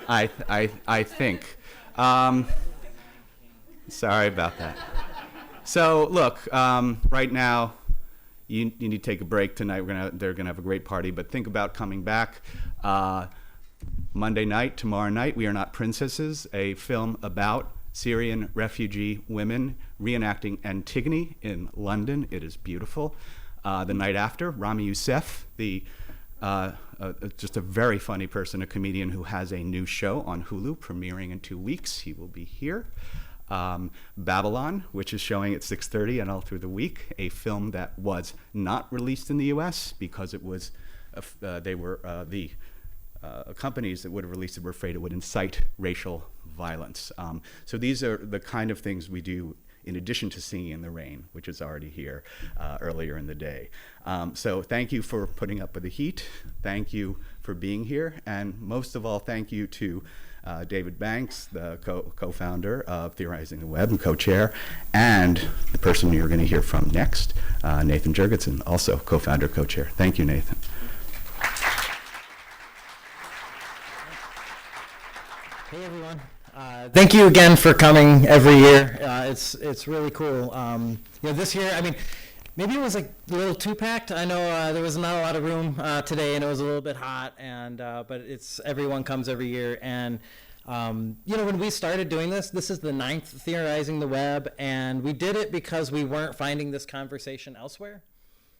I think. Sorry about that. So look, right now, you need to take a break tonight. They're gonna have a great party, but think about coming back. Monday night, tomorrow night, We Are Not Princesses, a film about Syrian refugee women reenacting Antigone in London. It is beautiful. The night after, Rami Youssef, just a very funny person, a comedian who has a new show on Hulu premiering in 2 weeks. He will be here. Babylon, which is showing at 6:30 and all through the week, a film that was not released in the U.S. because it was the companies that would have released it were afraid it would incite racial violence. So these are the kind of things we do in addition to Singing in the Rain, which is already here earlier in the day. So thank you for putting up with the heat. Thank you for being here. And most of all, thank you to David Banks, the co-founder of Theorizing the Web and co-chair, and the person you're going to hear from next, Nathan Jurgensen, also co-founder, co-chair. Thank you, Nathan. Hey, everyone. Thank you again for coming every year. It's really cool. This year, I mean, maybe it was like a little too packed. I know there was not a lot of room today, and it was a little bit hot. And but everyone comes every year. And when we started doing this is the 9th Theorizing the Web, and we did it because we weren't finding this conversation elsewhere.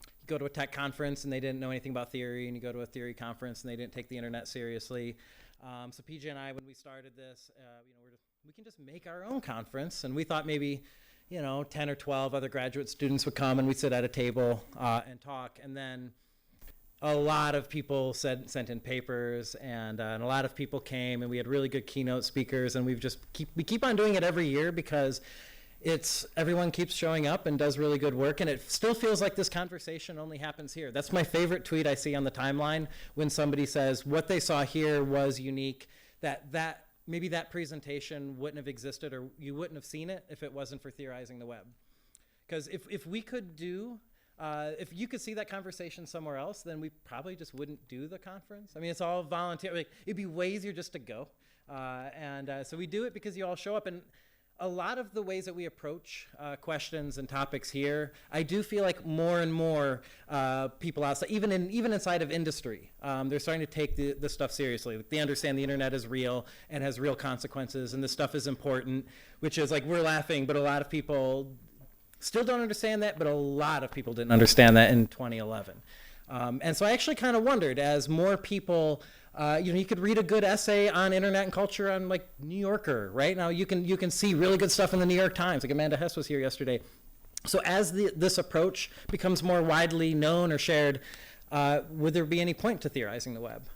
You go to a tech conference and they didn't know anything about theory, and you go to a theory conference and they didn't take the internet seriously. So PJ and I, when we started this, we can just make our own conference, and we thought maybe 10 or 12 other graduate students would come and we'd sit at a table and talk. And then a lot of people sent in papers, and a lot of people came, and we had really good keynote speakers, and we keep on doing it every year because everyone keeps showing up and does really good work, and it still feels like this conversation only happens here. That's my favorite tweet I see on the timeline, when somebody says what they saw here was unique, that maybe that presentation wouldn't have existed, or you wouldn't have seen it if it wasn't for Theorizing the Web. Because if we could if you could see that conversation somewhere else, then we probably just wouldn't do the conference. I mean, it's all volunteer. Like, it'd be way easier just to go. So we do it because you all show up. And a lot of the ways that we approach questions and topics here, I do feel like more and more people outside, even inside of industry, they're starting to take this stuff seriously. They understand the internet is real and has real consequences, and this stuff is important, which is like, we're laughing, but a lot of people still don't understand that, but a lot of people didn't understand that in 2011. And so I actually kind of wondered, as more people, you could read a good essay on internet and culture on like New Yorker, right? Now you can see really good stuff in the New York Times. Like Amanda Hess was here yesterday. So as this approach becomes more widely known or shared, would there be any point to Theorizing the Web?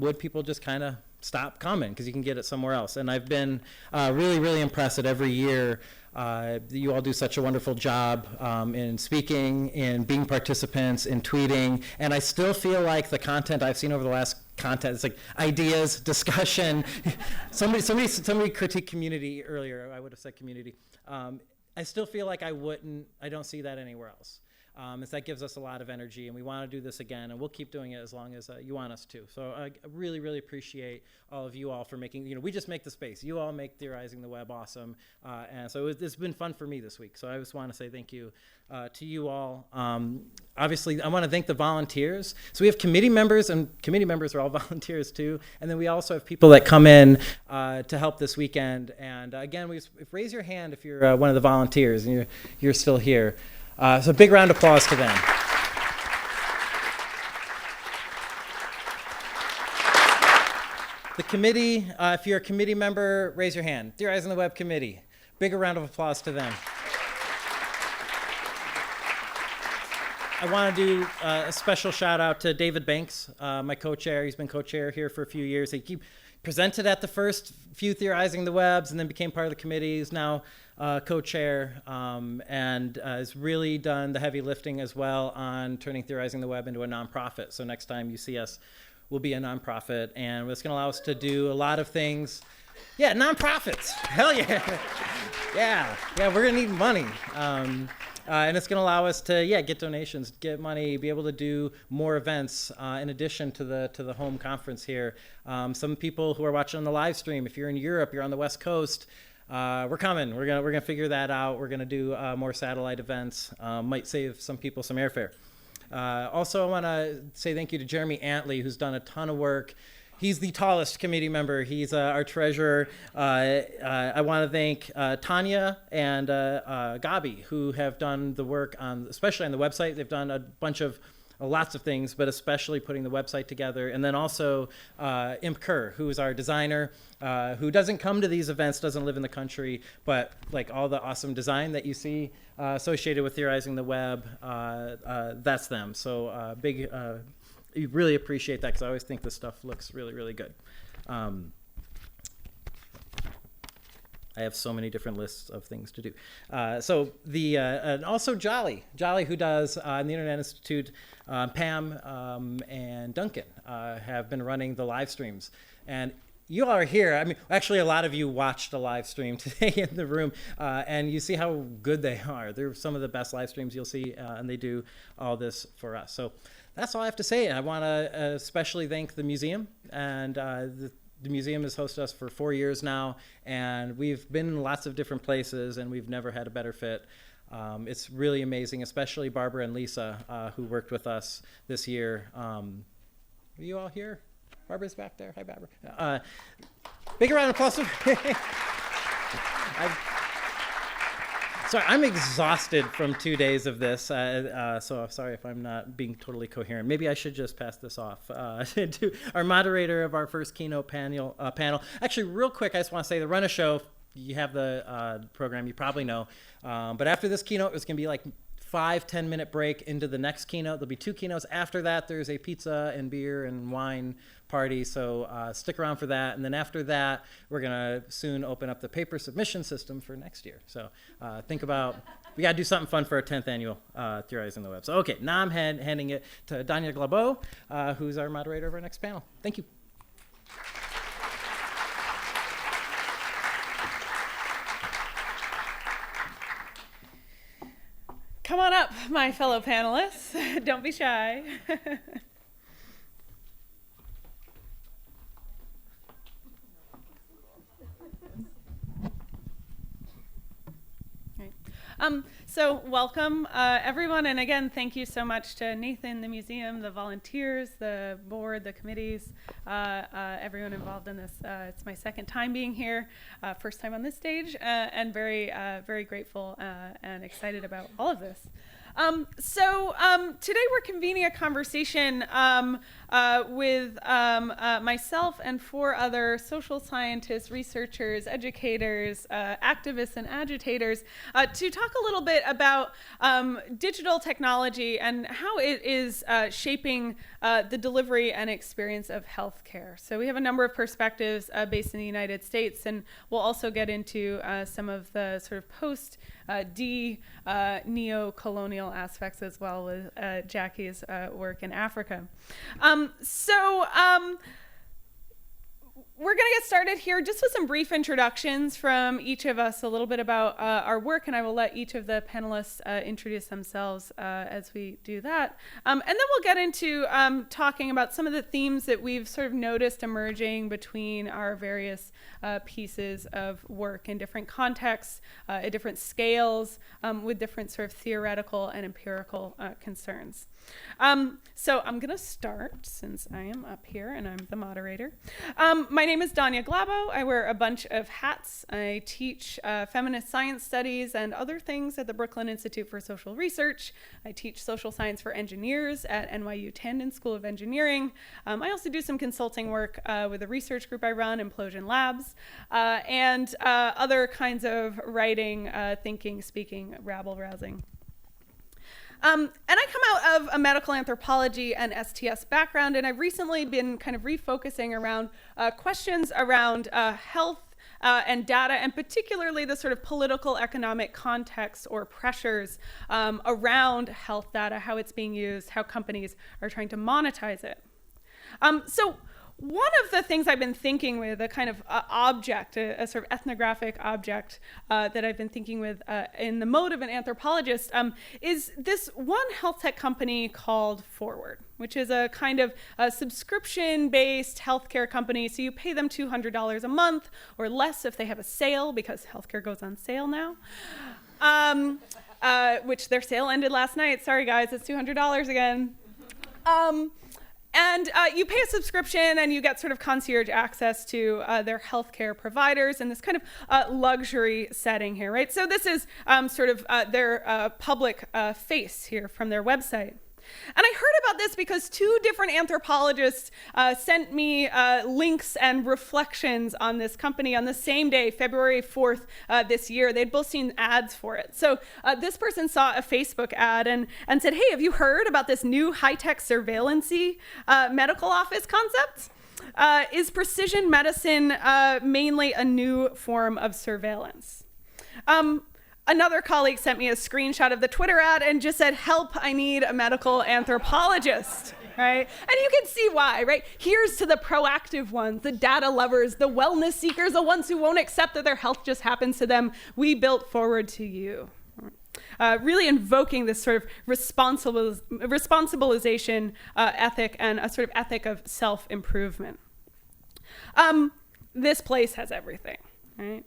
Would people just kind of stop coming because you can get it somewhere else? And I've been really, really impressed that every year you all do such a wonderful job in speaking, in being participants, in tweeting, and I still feel like the content I've seen over the last it's like ideas, discussion. somebody critiqued community earlier. I would have said community. I still feel like I don't see that anywhere else. That gives us a lot of energy, and we want to do this again, and we'll keep doing it as long as you want us to. So I really, really appreciate all of you all for making, we just make the space. You all make Theorizing the Web awesome, and so it's been fun for me this week. So I just want to say thank you to you all. Obviously, I want to thank the volunteers. So we have committee members, and committee members are all volunteers too, and then we also have people that come in to help this weekend. And again, raise your hand if you're one of the volunteers and you're still here. So a big round of applause to them. The committee, if you're a committee member, raise your hand. Theorizing the Web committee. Bigger round of applause to them. I want to do a special shout out to David Banks, my co-chair. He's been co-chair here for a few years. He presented at the first few Theorizing the Webs and then became part of the committee. He's now co-chair and has really done the heavy lifting as well on turning Theorizing the Web into a nonprofit. So next time you see us, we'll be a nonprofit, and it's going to allow us to do a lot of things. Yeah, nonprofits. Hell yeah. Yeah, we're going to need money. And it's going to allow us to, get donations, get money, be able to do more events in addition to the home conference here. Some people who are watching on the live stream, if you're in Europe, you're on the West Coast, we're coming. We're gonna figure that out. We're gonna do more satellite events. Might save some people some airfare. Also, I want to say thank you to Jeremy Antley, who's done a ton of work. He's the tallest committee member. He's our treasurer. I want to thank Tanya and Gabi, who have done the work on, especially on the website. They've done a bunch of lots of things, but especially putting the website together. And then also Imp Kerr, who is our designer, who doesn't come to these events, doesn't live in the country, but like all the awesome design that you see associated with Theorizing the Web, that's them. So you really appreciate that, because I always think this stuff looks really, really good. I have so many different lists of things to do. And also Jolly, who does in the Internet Institute, Pam and Duncan have been running the live streams. And you all are here. I mean, actually, a lot of you watched a live stream today in the room, and you see how good they are. They're some of the best live streams you'll see, and they do all this for us. So that's all I have to say. I want to especially thank the museum, and the museum has hosted us for 4 years now, and we've been in lots of different places, and we've never had a better fit. It's really amazing, especially Barbara and Lisa, who worked with us this year. Are you all here? Barbara's back there. Hi, Barbara. Big round of applause. Sorry, I'm exhausted from 2 days of this, so sorry if I'm not being totally coherent. Maybe I should just pass this off to our moderator of our first keynote panel. Actually, real quick, I just want to say the Run a Show, you have the program, you probably know. But after this keynote, it's going to be like 5-10 minute break into the next keynote. There'll be 2 keynotes. After that, there's a pizza and beer and wine party, so stick around for that. And then after that, we're gonna soon open up the paper submission system for next year. So think about, we gotta do something fun for our 10th annual Theorizing the Web. So okay, now I'm handing it to Danya Glabau, who's our moderator of our next panel. Thank you. Come on up, my fellow panelists. Don't be shy. So welcome, everyone. And again, thank you so much to Nathan, the museum, the volunteers, the board, the committees, everyone involved in this. It's my second time being here, first time on this stage, and very grateful and excited about all of this. Today we're convening a conversation with myself and 4 other social scientists, researchers, educators, activists, and agitators to talk a little bit about digital technology and how it is shaping the delivery and experience of healthcare. So we have a number of perspectives based in the United States, and we'll also get into some of the sort of neo-colonial aspects as well with Jackie's work in Africa. We're going to get started here just with some brief introductions from each of us, a little bit about our work, and I will let each of the panelists introduce themselves as we do that. And then we'll get into talking about some of the themes that we've sort of noticed emerging between our various pieces of work in different contexts, at different scales, with different sort of theoretical and empirical concerns. So I'm going to start, since I am up here and I'm the moderator. My name is Danya Glabau. I wear a bunch of hats. I teach feminist science studies and other things at the Brooklyn Institute for Social Research. I teach social science for engineers at NYU Tandon School of Engineering. I also do some consulting work with a research group I run, Implosion Labs, and other kinds of writing, thinking, speaking, rabble-rousing. And I come out of a medical anthropology and STS background, and I've recently been kind of refocusing around questions around health and data, and particularly the sort of political economic context or pressures around health data, how it's being used, how companies are trying to monetize it. So one of the things I've been thinking with, a kind of object, a sort of ethnographic object that I've been thinking with in the mode of an anthropologist, is this one health tech company called Forward, which is a kind of a subscription-based healthcare company. So you pay them $200 a month or less if they have a sale, because healthcare goes on sale now. Which their sale ended last night. Sorry guys, it's $200 again. And you pay a subscription and you get sort of concierge access to their healthcare providers in this kind of luxury setting here, right? So this is sort of their public face here from their website. And I heard about this because two different anthropologists sent me links and reflections on this company on the same day, February 4th this year. They'd both seen ads for it. So this person saw a Facebook ad and said, hey, have you heard about this new high-tech surveillance-y medical office concept? Is precision medicine mainly a new form of surveillance? Another colleague sent me a screenshot of the Twitter ad and just said, help, I need a medical anthropologist, right? And you can see why, right? Here's to the proactive ones, the data lovers, the wellness seekers, the ones who won't accept that their health just happens to them. We built Forward to you. Really invoking this sort of responsibilization ethic and a sort of ethic of self-improvement. This place has everything, right?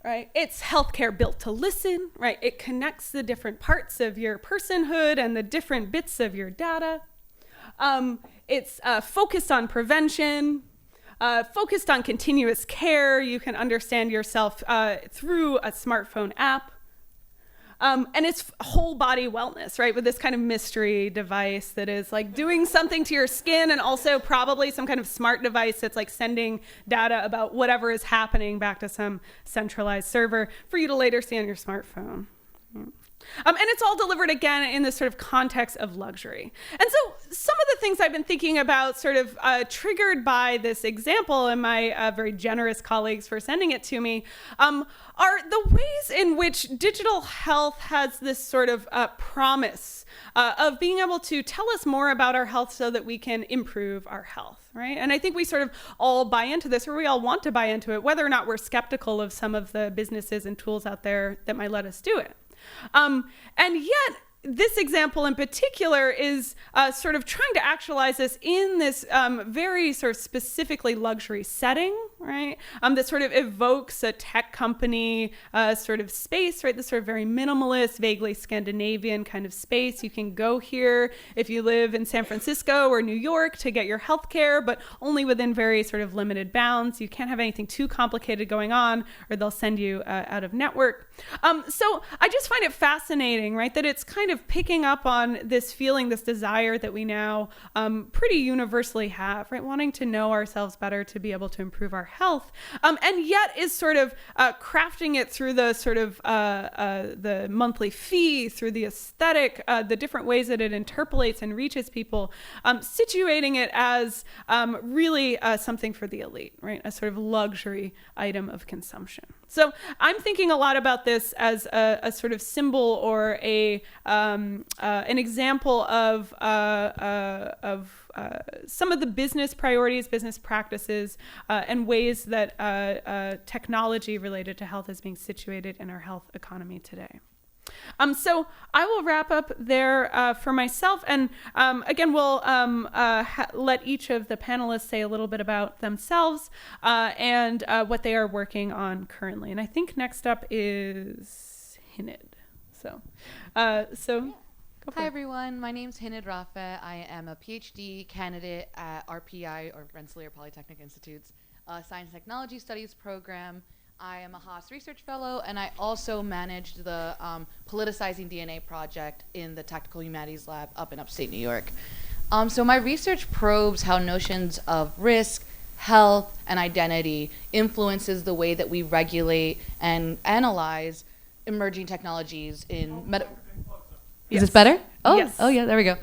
Right? It's healthcare built to listen, right? It connects the different parts of your personhood and the different bits of your data. It's focused on prevention, focused on continuous care. You can understand yourself through a smartphone app. And it's whole body wellness, right? With this kind of mystery device that is like doing something to your skin, and also probably some kind of smart device that's like sending data about whatever is happening back to some centralized server for you to later see on your smartphone. And it's all delivered again in this sort of context of luxury. And so some of the things I've been thinking about sort of triggered by this example, and my very generous colleagues for sending it to me, are the ways in which digital health has this sort of promise of being able to tell us more about our health so that we can improve our health, right? And I think we sort of all buy into this, or we all want to buy into it, whether or not we're skeptical of some of the businesses and tools out there that might let us do it. And yet, this example in particular is sort of trying to actualize this in this very sort of specifically luxury setting, right? That sort of evokes a tech company sort of space, right? This sort of very minimalist, vaguely Scandinavian kind of space. You can go here if you live in San Francisco or New York to get your healthcare, but only within very sort of limited bounds. You can't have anything too complicated going on, or they'll send you out of network. So I just find it fascinating, right? That it's kind of picking up on this feeling, this desire that we now pretty universally have, right? Wanting to know ourselves better to be able to improve our health, and yet is sort of crafting it through the sort of the monthly fee, through the aesthetic, the different ways that it interpolates and reaches people, situating it as really something for the elite, right? A sort of luxury item of consumption. So I'm thinking a lot about this as a sort of symbol or an example of some of the business priorities, business practices, and ways that technology related to health is being situated in our health economy today. So I will wrap up there for myself, and again, we'll let each of the panelists say a little bit about themselves and what they are working on currently. And I think next up is Hined. So go for Hi it. everyone, my name's Hined Rafeh. I am a PhD candidate at RPI, or Rensselaer Polytechnic Institute's Science and Technology Studies program. I am a Haas Research Fellow, and I also managed the Politicizing DNA project in the Tactical Humanities Lab up in upstate New York. So my research probes how notions of risk, health, and identity influences the way that we regulate and analyze emerging technologies in Is this better? Oh, Yes. Oh yeah, there we go.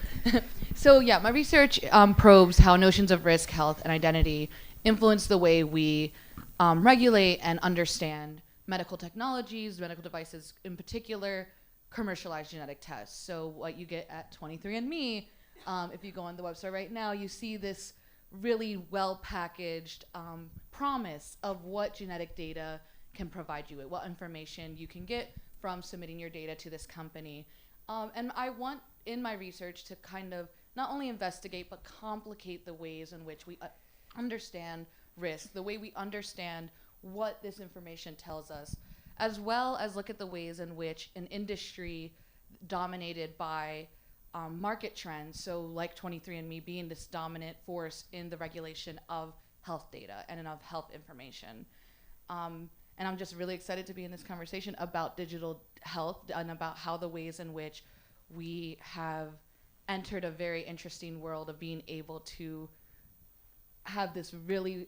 So yeah, my research probes how notions of risk, health, and identity influence the way we regulate and understand medical technologies, medical devices, in particular, commercialized genetic tests. So what you get at 23andMe If you go on the website right now, you see this really well-packaged promise of what genetic data can provide you with, what information you can get from submitting your data to this company. And I want, in my research, to kind of not only investigate, but complicate the ways in which we understand risk, the way we understand what this information tells us, as well as look at the ways in which an industry dominated by market trends, so like 23andMe being this dominant force in the regulation of health data and of health information. And I'm just really excited to be in this conversation about digital health and about how the ways in which we have entered a very interesting world of being able to have this really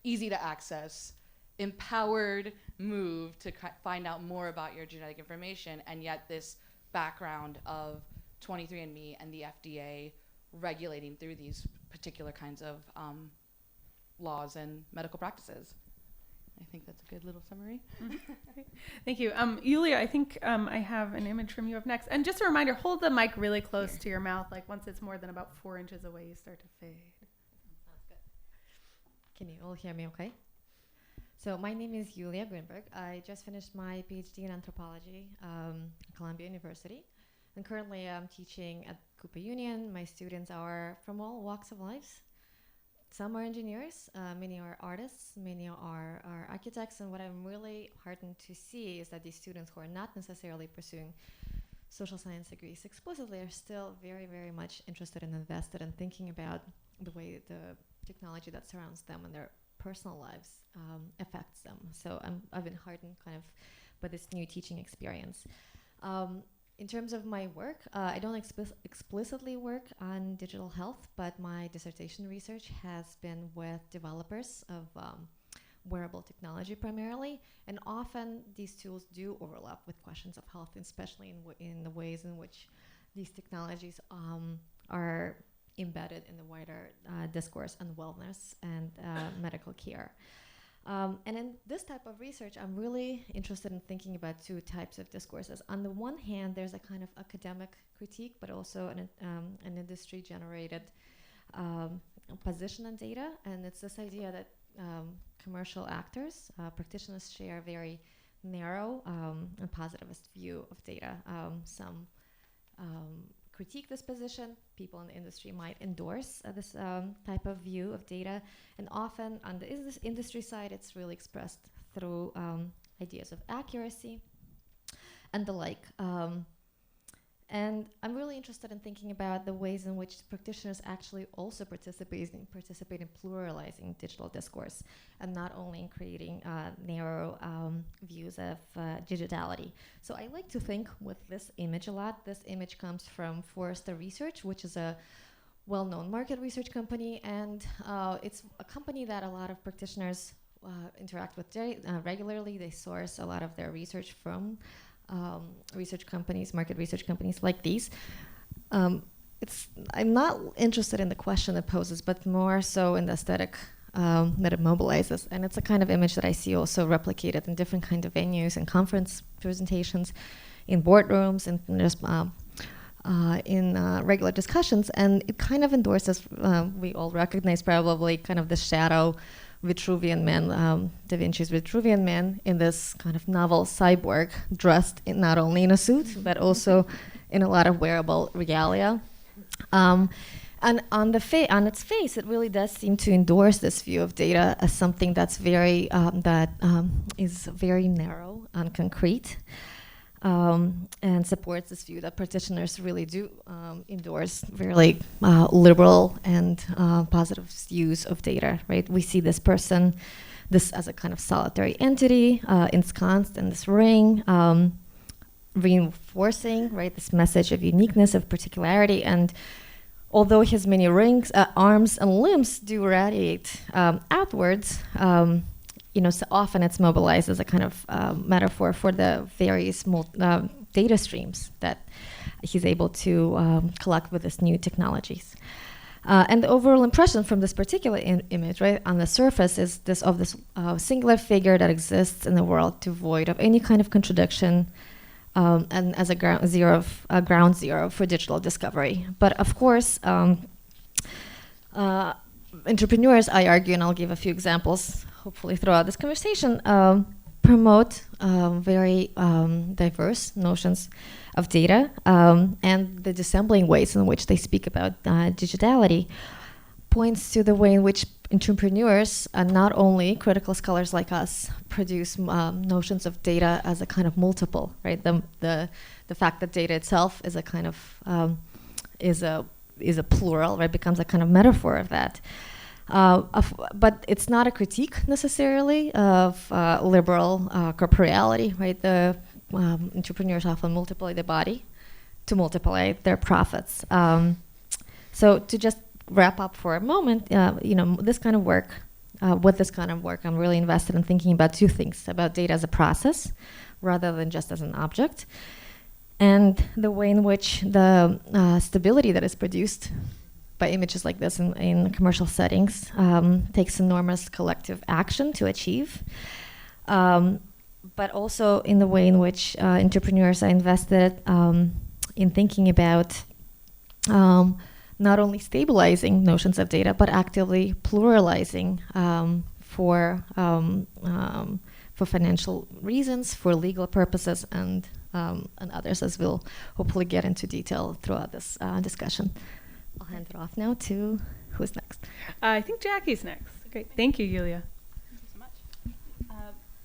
easy to access, empowered move to find out more about your genetic information, and yet this background of 23andMe and the FDA regulating through these particular kinds of laws and medical practices. I think that's a good little summary. Thank you. Yulyia, I think I have an image from you up next. And just a reminder, hold the mic really close to your mouth. Like once it's more than about 4 inches away, you start to fade. Sounds good. Can you all hear me okay? So my name is Yulyia Grinberg. I just finished my PhD in anthropology at Columbia University. And currently I'm teaching at Cooper Union. My students are from all walks of life. Some are engineers, many are artists, many are architects, and what I'm really heartened to see is that these students who are not necessarily pursuing social science degrees explicitly are still very, very much interested and invested in thinking about the way the technology that surrounds them and their personal lives affects them. So I've been heartened kind of by this new teaching experience. In terms of my work, I don't explicitly work on digital health, but my dissertation research has been with developers of wearable technology primarily, and often these tools do overlap with questions of health, especially in the ways in which these technologies are embedded in the wider discourse on wellness and medical care. And in this type of research, I'm really interested in thinking about two types of discourses. On the one hand, there's a kind of academic critique, but also an industry-generated position on data. And it's this idea that commercial actors, practitioners, share a very narrow and positivist view of data. Some critique this position. People in the industry might endorse this type of view of data. And often on the industry side, it's really expressed through ideas of accuracy and the like. And I'm really interested in thinking about the ways in which practitioners actually also participate in pluralizing digital discourse, and not only in creating narrow views of digitality. So I like to think with this image a lot. This image comes from Forrester Research, which is a well-known market research company, and it's a company that a lot of practitioners interact with regularly. They source a lot of their research from research companies, market research companies like these. I'm not interested in the question it poses, but more so in the aesthetic that it mobilizes. And it's a kind of image that I see also replicated in different kind of venues and conference presentations, in boardrooms, and just in regular discussions. And it kind of endorses, we all recognize probably, kind of the shadow Vitruvian man, Da Vinci's Vitruvian man, in this kind of novel cyborg, dressed not only in a suit, but also in a lot of wearable regalia. And on its face, it really does seem to endorse this view of data as something that's very, is very narrow and concrete, and supports this view that practitioners really do endorse very liberal and positive views of data, right? We see this person, this as a kind of solitary entity, ensconced in this ring, reinforcing, right, this message of uniqueness, of particularity. And although his many rings, arms and limbs do radiate outwards, so often it's mobilized as a kind of metaphor for the various data streams that he's able to collect with his new technologies. And the overall impression from this particular image, right, on the surface, is this singular figure that exists in the world, devoid of any kind of contradiction, and as a ground zero for digital discovery. But of course, entrepreneurs, I argue, and I'll give a few examples hopefully throughout this conversation, promote very diverse notions of data, and the dissembling ways in which they speak about digitality points to the way in which entrepreneurs, and not only critical scholars like us, produce notions of data as a kind of multiple, right? The fact that data itself is a kind of is a plural, right? Becomes a kind of metaphor of that. But it's not a critique necessarily of liberal corporeality, right? The entrepreneurs often multiply the body to multiply their profits. So to just wrap up for a moment, this kind of work, with this kind of work, I'm really invested in thinking about two things: about data as a process rather than just as an object, and the way in which the stability that is produced by images like this in commercial settings takes enormous collective action to achieve, but also in the way in which entrepreneurs are invested in thinking about not only stabilizing notions of data, but actively pluralizing for financial reasons, for legal purposes, and others, as we'll hopefully get into detail throughout this discussion. I'll hand it off now to who's next. I think Jackie's next. Great. Thank you, Yulyia. Thank you so much.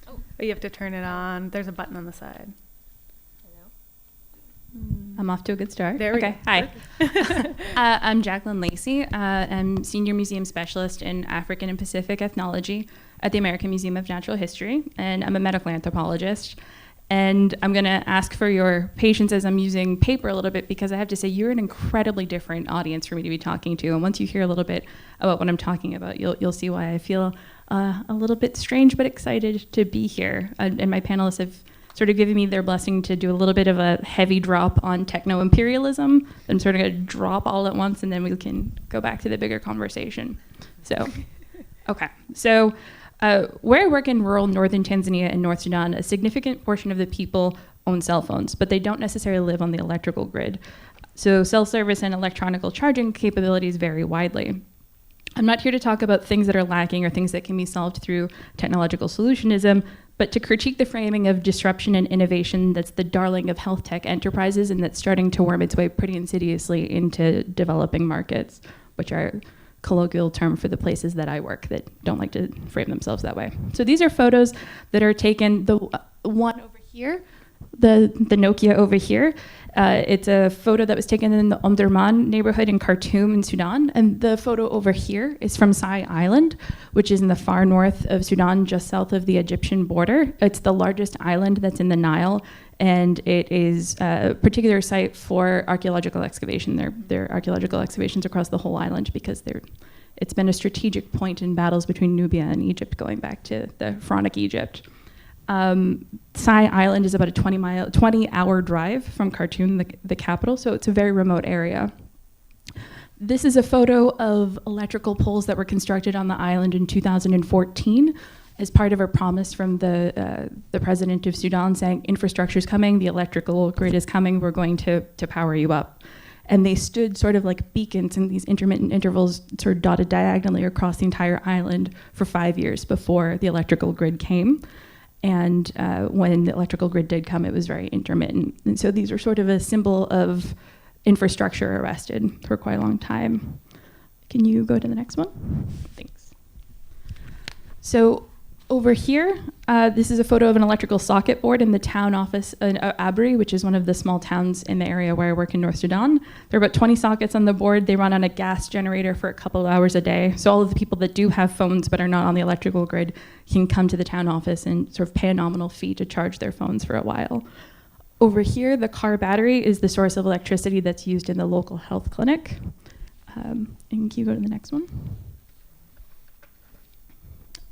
Oh, you have to turn it on. There's a button on the side. I'm off to a good start. There we go. Hi. I'm Jacklyn Lacey. I'm Senior Museum Specialist in African and Pacific Ethnology at the American Museum of Natural History, and I'm a medical anthropologist. And I'm going to ask for your patience as I'm using paper a little bit, because I have to say you're an incredibly different audience for me to be talking to. And once you hear a little bit about what I'm talking about, you'll see why I feel a little bit strange but excited to be here. And my panelists have sort of given me their blessing to do a little bit of a heavy drop on techno-imperialism. I'm sort of going to drop all at once, and then we can go back to the bigger conversation. So, okay. So where I work in rural northern Tanzania and North Sudan, a significant portion of the people own cell phones, but they don't necessarily live on the electrical grid. So cell service and electronic charging capabilities vary widely. I'm not here to talk about things that are lacking or things that can be solved through technological solutionism, but to critique the framing of disruption and innovation that's the darling of health tech enterprises and that's starting to worm its way pretty insidiously into developing markets, which are colloquial term for the places that I work that don't like to frame themselves that way. So these are photos that are taken, the one over here, the Nokia over here. It's a photo that was taken in the Omdurman neighborhood in Khartoum in Sudan. And the photo over here is from Sai Island, which is in the far north of Sudan, just south of the Egyptian border. It's the largest island that's in the Nile, and it is a particular site for archaeological excavation. There are archaeological excavations across the whole island because it's been a strategic point in battles between Nubia and Egypt going back to the Pharaonic Egypt. Sai Island is about a 20-hour drive from Khartoum, the capital, so it's a very remote area. This is a photo of electrical poles that were constructed on the island in 2014 as part of a promise from the president of Sudan saying, infrastructure is coming, the electrical grid is coming, we're going to power you up. And they stood sort of like beacons in these intermittent intervals sort of dotted diagonally across the entire island for 5 years before the electrical grid came. And when the electrical grid did come, it was very intermittent. And so these are sort of a symbol of infrastructure arrested for quite a long time. Can you go to the next one? Thanks. So over here, this is a photo of an electrical socket board in the town office in Abri, which is one of the small towns in the area where I work in North Sudan. There are about 20 sockets on the board. They run on a gas generator for a couple of hours a day. So all of the people that do have phones but are not on the electrical grid can come to the town office and sort of pay a nominal fee to charge their phones for a while. Over here, the car battery is the source of electricity that's used in the local health clinic. And can you go to the next one?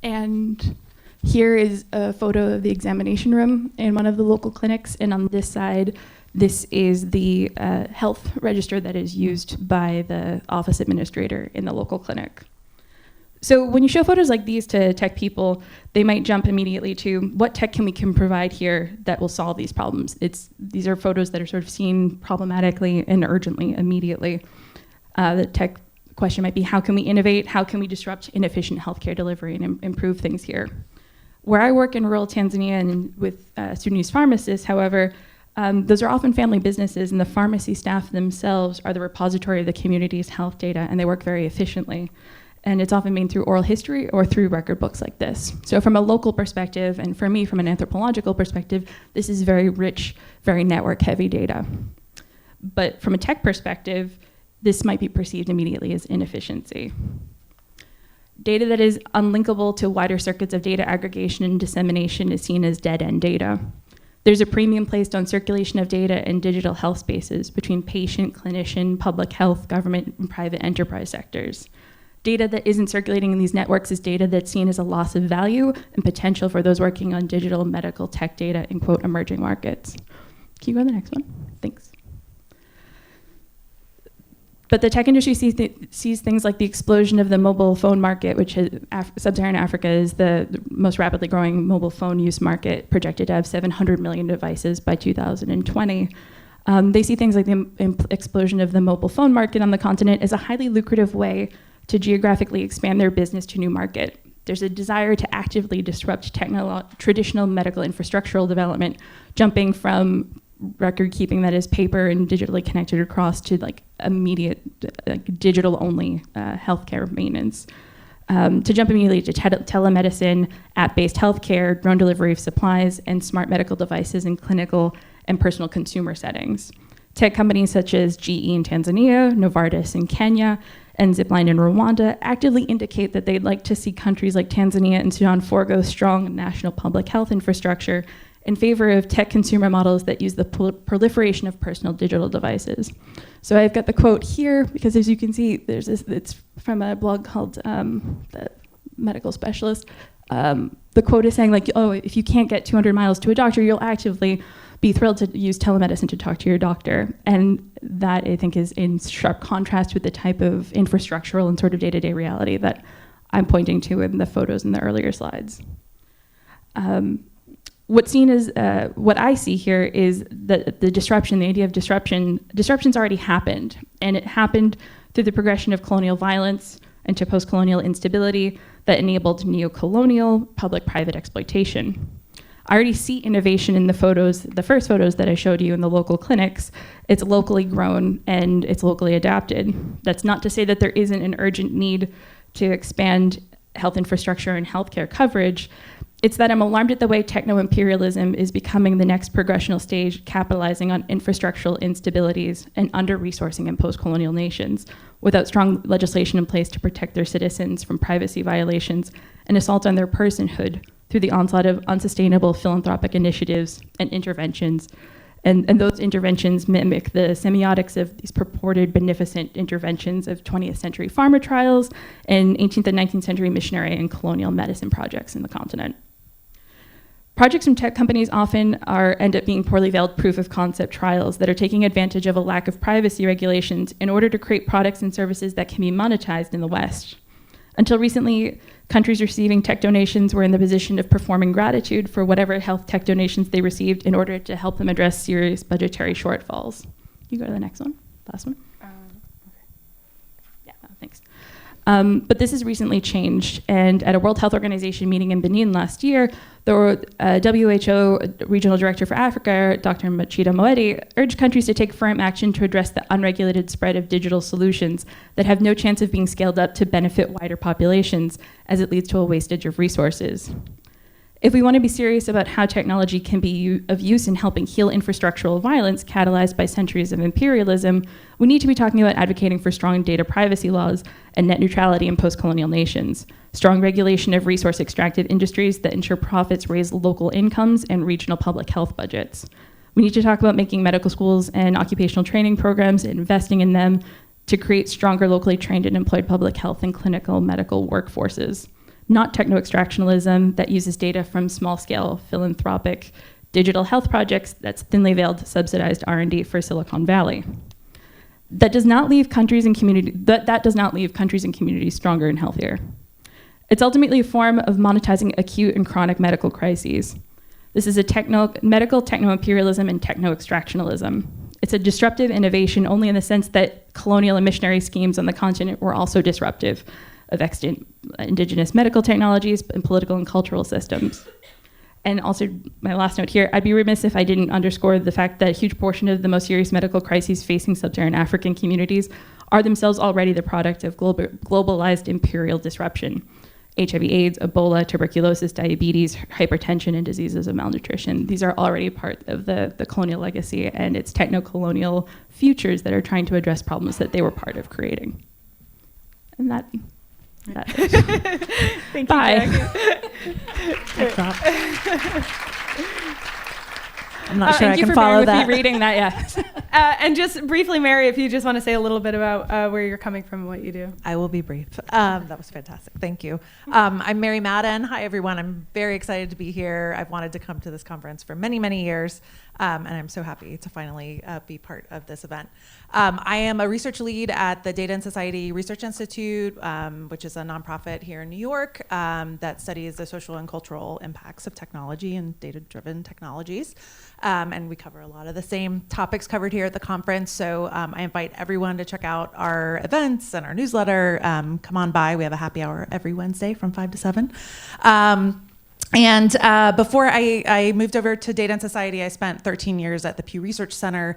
And here is a photo of the examination room in one of the local clinics. And on this side, this is the health register that is used by the office administrator in the local clinic. So when you show photos like these to tech people, they might jump immediately to what tech can provide here that will solve these problems. These are photos that are sort of seen problematically and urgently, immediately. The tech question might be, how can we innovate? How can we disrupt inefficient healthcare delivery and improve things here? Where I work in rural Tanzania and with Sudanese pharmacists, however, those are often family businesses, and the pharmacy staff themselves are the repository of the community's health data, and they work very efficiently. And it's often made through oral history or through record books like this. So from a local perspective, and for me, from an anthropological perspective, this is very rich, very network-heavy data. But from a tech perspective, this might be perceived immediately as inefficiency. Data that is unlinkable to wider circuits of data aggregation and dissemination is seen as dead-end data. There's a premium placed on circulation of data in digital health spaces between patient, clinician, public health, government, and private enterprise sectors. Data that isn't circulating in these networks is data that's seen as a loss of value and potential for those working on digital medical tech data in, quote, emerging markets. Can you go to the next one? Thanks. But the tech industry sees things like the explosion of the mobile phone market, which sub-Saharan Africa is the most rapidly growing mobile phone use market, projected to have 700 million devices by 2020. They see things like the explosion of the mobile phone market on the continent as a highly lucrative way to geographically expand their business to new market. There's a desire to actively disrupt traditional medical infrastructural development, jumping from record keeping that is paper and digitally connected across to like immediate digital only healthcare maintenance. To jump immediately to telemedicine, app-based healthcare, drone delivery of supplies, and smart medical devices in clinical and personal consumer settings. Tech companies such as GE in Tanzania, Novartis in Kenya, and Zipline in Rwanda actively indicate that they'd like to see countries like Tanzania and Sudan forego strong national public health infrastructure in favor of tech consumer models that use the proliferation of personal digital devices. So I've got the quote here because, as you can see, there's this, it's from a blog called The Medical Specialist. The quote is saying like, oh, if you can't get 200 miles to a doctor, you'll actively be thrilled to use telemedicine to talk to your doctor. And that, I think, is in sharp contrast with the type of infrastructural and sort of day-to-day reality that I'm pointing to in the photos in the earlier slides. What's seen as, what I see here is that the disruption, the idea of disruption's already happened. And it happened through the progression of colonial violence and to post-colonial instability that enabled neo-colonial public-private exploitation. I already see innovation in the photos, the first photos that I showed you in the local clinics. It's locally grown and it's locally adapted. That's not to say that there isn't an urgent need to expand health infrastructure and healthcare coverage. It's that I'm alarmed at the way techno-imperialism is becoming the next progressional stage, capitalizing on infrastructural instabilities and under-resourcing in post-colonial nations, without strong legislation in place to protect their citizens from privacy violations and assault on their personhood through the onslaught of unsustainable philanthropic initiatives and interventions. And those interventions mimic the semiotics of these purported beneficent interventions of 20th century farmer trials and 18th and 19th century missionary and colonial medicine projects in the continent. Projects from tech companies often end up being poorly veiled proof of concept trials that are taking advantage of a lack of privacy regulations in order to create products and services that can be monetized in the West. Until recently, countries receiving tech donations were in the position of performing gratitude for whatever health tech donations they received in order to help them address serious budgetary shortfalls. You go to the next one, last one. Okay. Yeah, thanks. But this has recently changed, and at a World Health Organization meeting in Benin last year, the WHO Regional Director for Africa, Dr. Machida Moeti, urged countries to take firm action to address the unregulated spread of digital solutions that have no chance of being scaled up to benefit wider populations, as it leads to a wastage of resources. If we want to be serious about how technology can be of use in helping heal infrastructural violence catalyzed by centuries of imperialism, we need to be talking about advocating for strong data privacy laws and net neutrality in post-colonial nations, strong regulation of resource extractive industries that ensure profits raise local incomes and regional public health budgets. We need to talk about making medical schools and occupational training programs and investing in them to create stronger locally trained and employed public health and clinical medical workforces. Not techno-extractionalism that uses data from small-scale philanthropic digital health projects that's thinly veiled subsidized R&D for Silicon Valley. That does not leave countries and communities stronger and healthier. It's ultimately a form of monetizing acute and chronic medical crises. This is a medical techno-imperialism and techno-extractionalism. It's a disruptive innovation only in the sense that colonial and missionary schemes on the continent were also disruptive of extant indigenous medical technologies and political and cultural systems. And also, my last note here, I'd be remiss if I didn't underscore the fact that a huge portion of the most serious medical crises facing sub-Saharan African communities are themselves already the product of globalized imperial disruption. HIV/AIDS, Ebola, tuberculosis, diabetes, hypertension, and diseases of malnutrition. These are already part of the colonial legacy and its techno-colonial futures that are trying to address problems that they were part of creating. And that's Thank Bye. you, Jackie. I'm not sure I Thank you can for follow bearing that. with me reading that, yeah. And just briefly, Mary, if you just want to say a little bit about where you're coming from and what you do. I will be brief. That was fantastic. Thank you. I'm Mary Madden. Hi, everyone. I'm very excited to be here. I've wanted to come to this conference for many, many years, and I'm so happy to finally be part of this event. I am a research lead at the Data and Society Research Institute, which is a nonprofit here in New York that studies the social and cultural impacts of technology and data-driven technologies. And we cover a lot of the same topics covered here at the conference. So I invite everyone to check out our events and our newsletter. Come on by. We have a happy hour every Wednesday from 5 to 7. And before I moved over to Data and Society, I spent 13 years at the Pew Research Center.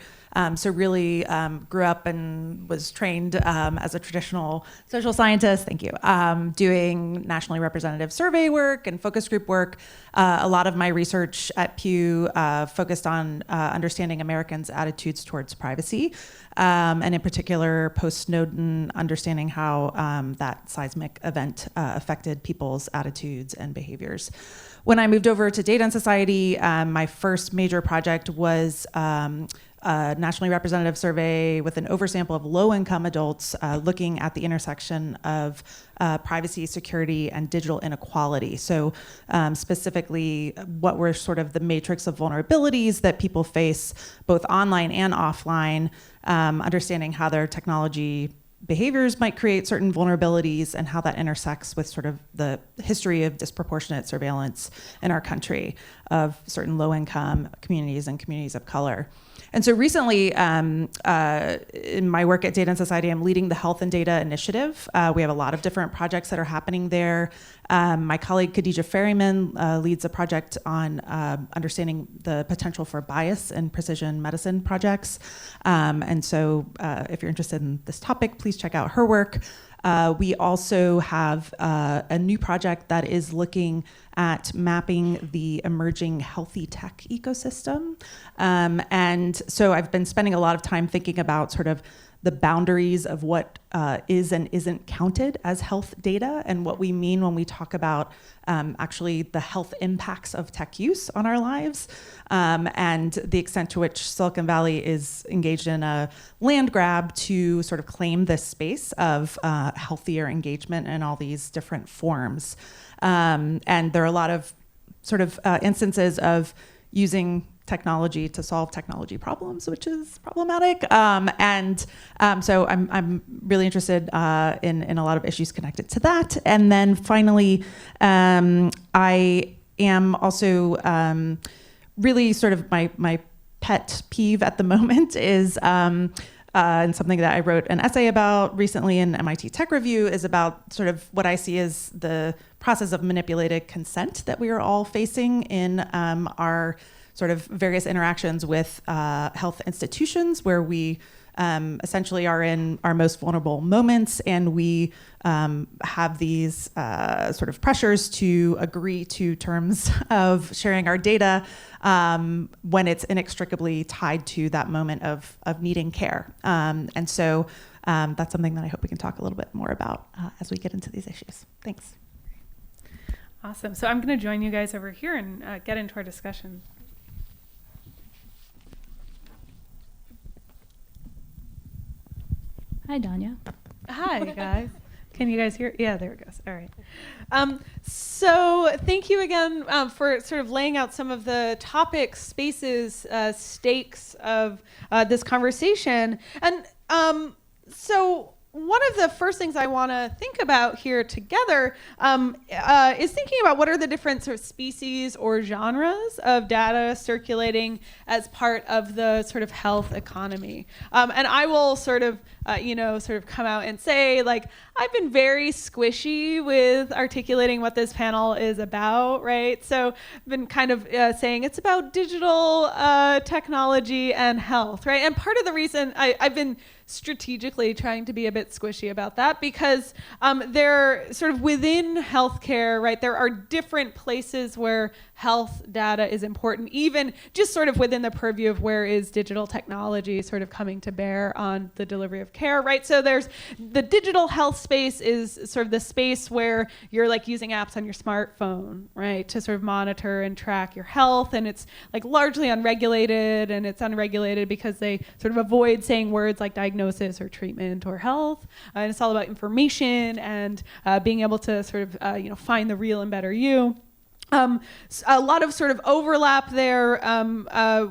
So really grew up and was trained as a traditional social scientist, thank you, doing nationally representative survey work and focus group work. A lot of my research at Pew focused on understanding Americans' attitudes towards privacy, and in particular, post-Snowden, understanding how that seismic event affected people's attitudes and behaviors. When I moved over to Data and Society, my first major project was a nationally representative survey with an oversample of low-income adults looking at the intersection of privacy, security, and digital inequality. So specifically, what were sort of the matrix of vulnerabilities that people face both online and offline, understanding how their technology behaviors might create certain vulnerabilities and how that intersects with sort of the history of disproportionate surveillance in our country of certain low-income communities and communities of color. And so recently, in my work at Data and Society, I'm leading the Health and Data Initiative. We have a lot of different projects that are happening there. My colleague Khadija Ferryman leads a project on understanding the potential for bias in precision medicine projects. And so if you're interested in this topic, please check out her work. We also have a new project that is looking at mapping the emerging healthy tech ecosystem. And so I've been spending a lot of time thinking about sort of the boundaries of what is and isn't counted as health data and what we mean when we talk about actually the health impacts of tech use on our lives, and the extent to which Silicon Valley is engaged in a land grab to sort of claim this space of healthier engagement in all these different forms. And there are a lot of sort of instances of using technology to solve technology problems, which is problematic. So I'm really interested in a lot of issues connected to that. And then finally, I am also really sort of my pet peeve at the moment is and something that I wrote an essay about recently in MIT Tech Review is about sort of what I see as the process of manipulated consent that we are all facing in our sort of various interactions with health institutions where we essentially are in our most vulnerable moments and we have these sort of pressures to agree to terms of sharing our data when it's inextricably tied to that moment of needing care. And so that's something that I hope we can talk a little bit more about as we get into these issues. Thanks. Awesome. So I'm going to join you guys over here and get into our discussion. Hi, Danya. Hi, guys. Can you guys hear? Yeah, there it goes. All right. So thank you again for sort of laying out some of the topics, spaces, stakes of this conversation. And so one of the first things I want to think about here together is thinking about what are the different sort of species or genres of data circulating as part of the sort of health economy. And I will sort of come out and say, like, I've been very squishy with articulating what this panel is about, right? So I've been kind of saying it's about digital technology and health, right? And part of the reason I've been strategically trying to be a bit squishy about that because they're sort of within healthcare, right? There are different places where health data is important, even just sort of within the purview of where is digital technology sort of coming to bear on the delivery of care, right? So there's the digital health space is sort of the space where you're like using apps on your smartphone, right, to sort of monitor and track your health, and it's like largely unregulated, and it's unregulated because they sort of avoid saying words like diagnosis or treatment or health, and it's all about information and being able to sort of find the real and better you. A lot of sort of overlap there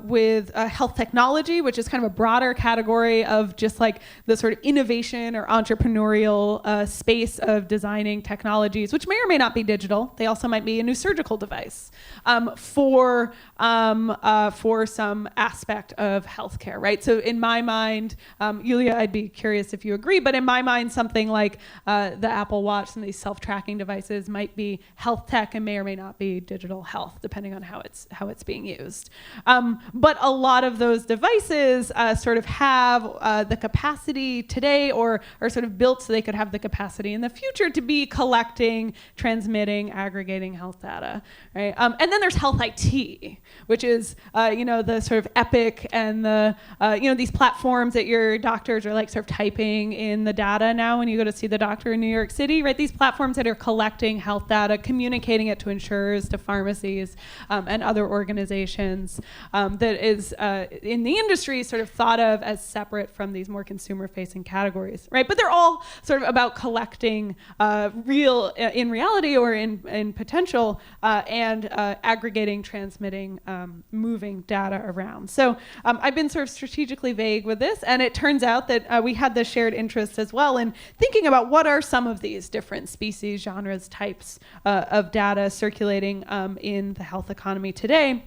with health technology, which is kind of a broader category of just like the sort of innovation or entrepreneurial space of designing technologies, which may or may not be digital. They also might be a new surgical device for some aspect of healthcare, right? So in my mind, Yulyia, I'd be curious if you agree, but in my mind, something like the Apple Watch and these self-tracking devices might be health tech and may or may not be digital health, depending on how it's being used. But a lot of those devices sort of have the capacity today, or are sort of built so they could have the capacity in the future to be collecting, transmitting, aggregating health data, right? And then there's health IT, which is the sort of Epic and the these platforms that your doctors are like sort of typing in the data now when you go to see the doctor in New York City, right? These platforms that are collecting health data, communicating it to insurers, to pharmacies, and other organizations that is in the industry sort of thought of as separate from these more consumer-facing categories, right? But they're all sort of about collecting in reality or in potential and aggregating, transmitting, moving data around. So I've been sort of strategically vague with this, and it turns out that we had the shared interest as well in thinking about what are some of these different species, genres, types of data circulating in the health economy today.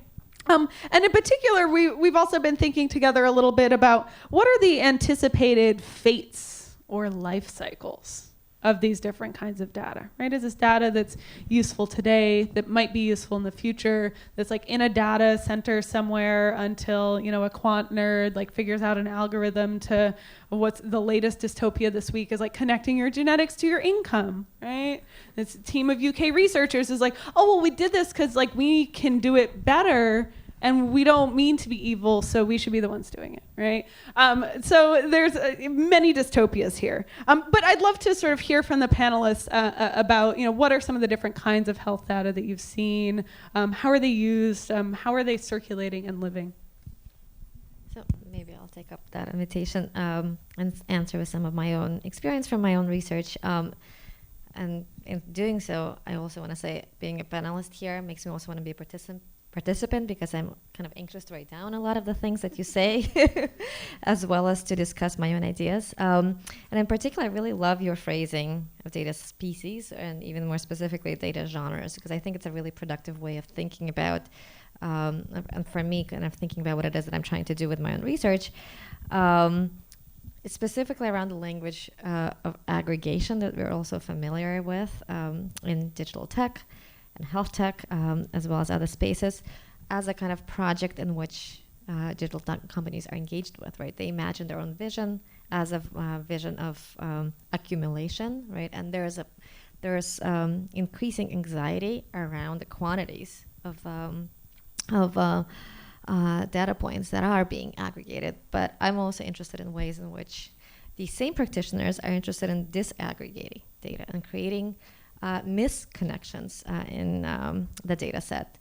And in particular, we've also been thinking together a little bit about what are the anticipated fates or life cycles of these different kinds of data, right? Is this data that's useful today, that might be useful in the future, that's like in a data center somewhere until, a quant nerd like figures out an algorithm to what's the latest dystopia this week is like connecting your genetics to your income, right? This team of UK researchers is like, oh, well, we did this because like we can do it better and we don't mean to be evil, so we should be the ones doing it, right? So there's many dystopias here. But I'd love to sort of hear from the panelists about, what are some of the different kinds of health data that you've seen? How are they used? How are they circulating and living? So maybe I'll take up that invitation and answer with some of my own experience from my own research. And in doing so, I also want to say being a panelist here makes me also want to be a participant because I'm kind of anxious to write down a lot of the things that you say, as well as to discuss my own ideas. And in particular, I really love your phrasing of data species and even more specifically data genres, because I think it's a really productive way of thinking about, and for me, kind of thinking about what it is that I'm trying to do with my own research. It's specifically around the language of aggregation that we're also familiar with in digital tech and health tech, as well as other spaces, as a kind of project in which digital tech companies are engaged with, right? They imagine their own vision as a vision of accumulation, right? And there's increasing anxiety around the quantities of data points that are being aggregated. But I'm also interested in ways in which these same practitioners are interested in disaggregating data and creating misconnections in the data set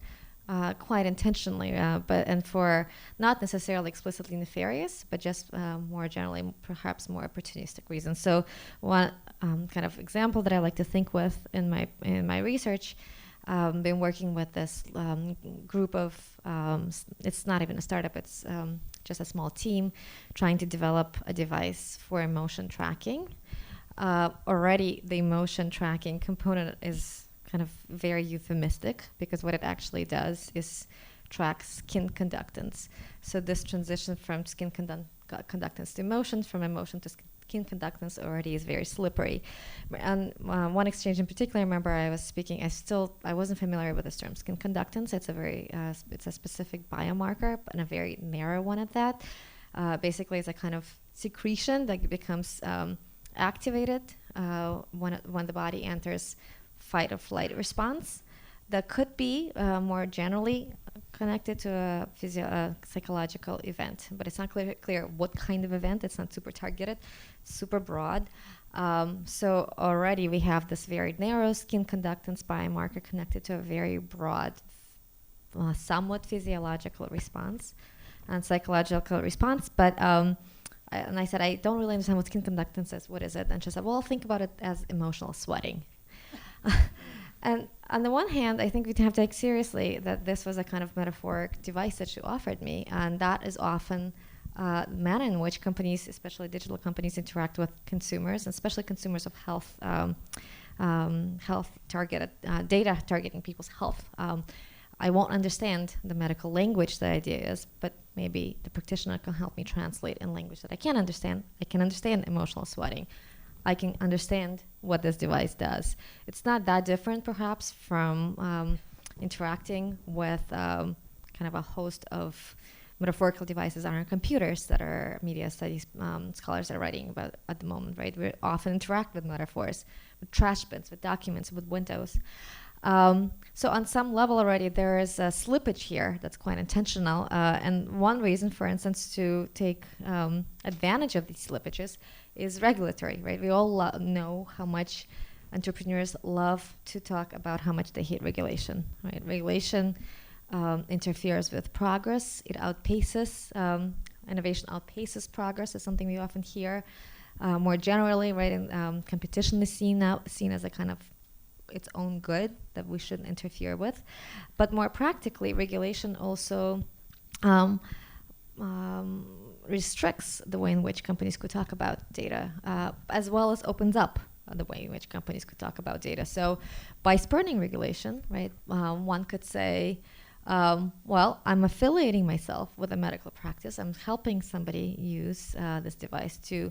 quite intentionally, and for not necessarily explicitly nefarious, but just more generally, perhaps more opportunistic reasons. So one kind of example that I like to think with in my research, been working with this group of, it's not even a startup, it's just a small team trying to develop a device for emotion tracking. already the emotion tracking component is kind of very euphemistic, because what it actually does is track skin conductance. So this transition from skin conductance to emotions, from emotion to skin conductance, already is very slippery. And one exchange in particular, I remember I was speaking, I wasn't familiar with this term, skin conductance. It's a very, it's a specific biomarker, and a very narrow one at that. Basically, it's a kind of secretion that becomes activated when the body enters fight or flight response. That could be more generally connected to a psychological event, but it's not clear what kind of event. It's not super targeted, super broad. So already we have this very narrow skin conductance biomarker connected to a very broad, somewhat physiological response and psychological response. But and I said, I don't really understand what skin conductance is. What is it? And she said, well, think about it as emotional sweating. And on the one hand, I think we have to take seriously that this was a kind of metaphoric device that she offered me, and that is often the manner in which companies, especially digital companies, interact with consumers, and especially consumers of health, health targeted data targeting people's health. I won't understand the medical language the idea is, but maybe the practitioner can help me translate in language that I can understand. I can understand emotional sweating. I can understand what this device does. It's not that different, perhaps, from interacting with kind of a host of metaphorical devices on our computers that our media studies scholars are writing about at the moment, right? We often interact with metaphors, with trash bins, with documents, with windows. So on some level already, there is a slippage here that's quite intentional. And one reason, for instance, to take advantage of these slippages is regulatory, right? We all know how much entrepreneurs love to talk about how much they hate regulation, right? Regulation interferes with progress. It outpaces, innovation outpaces progress is something we often hear. More generally, right, and competition is seen as a kind of its own good that we shouldn't interfere with. But more practically, regulation also restricts the way in which companies could talk about data, as well as opens up the way in which companies could talk about data. So by spurning regulation, right, one could say, well, I'm affiliating myself with a medical practice. I'm helping somebody use this device to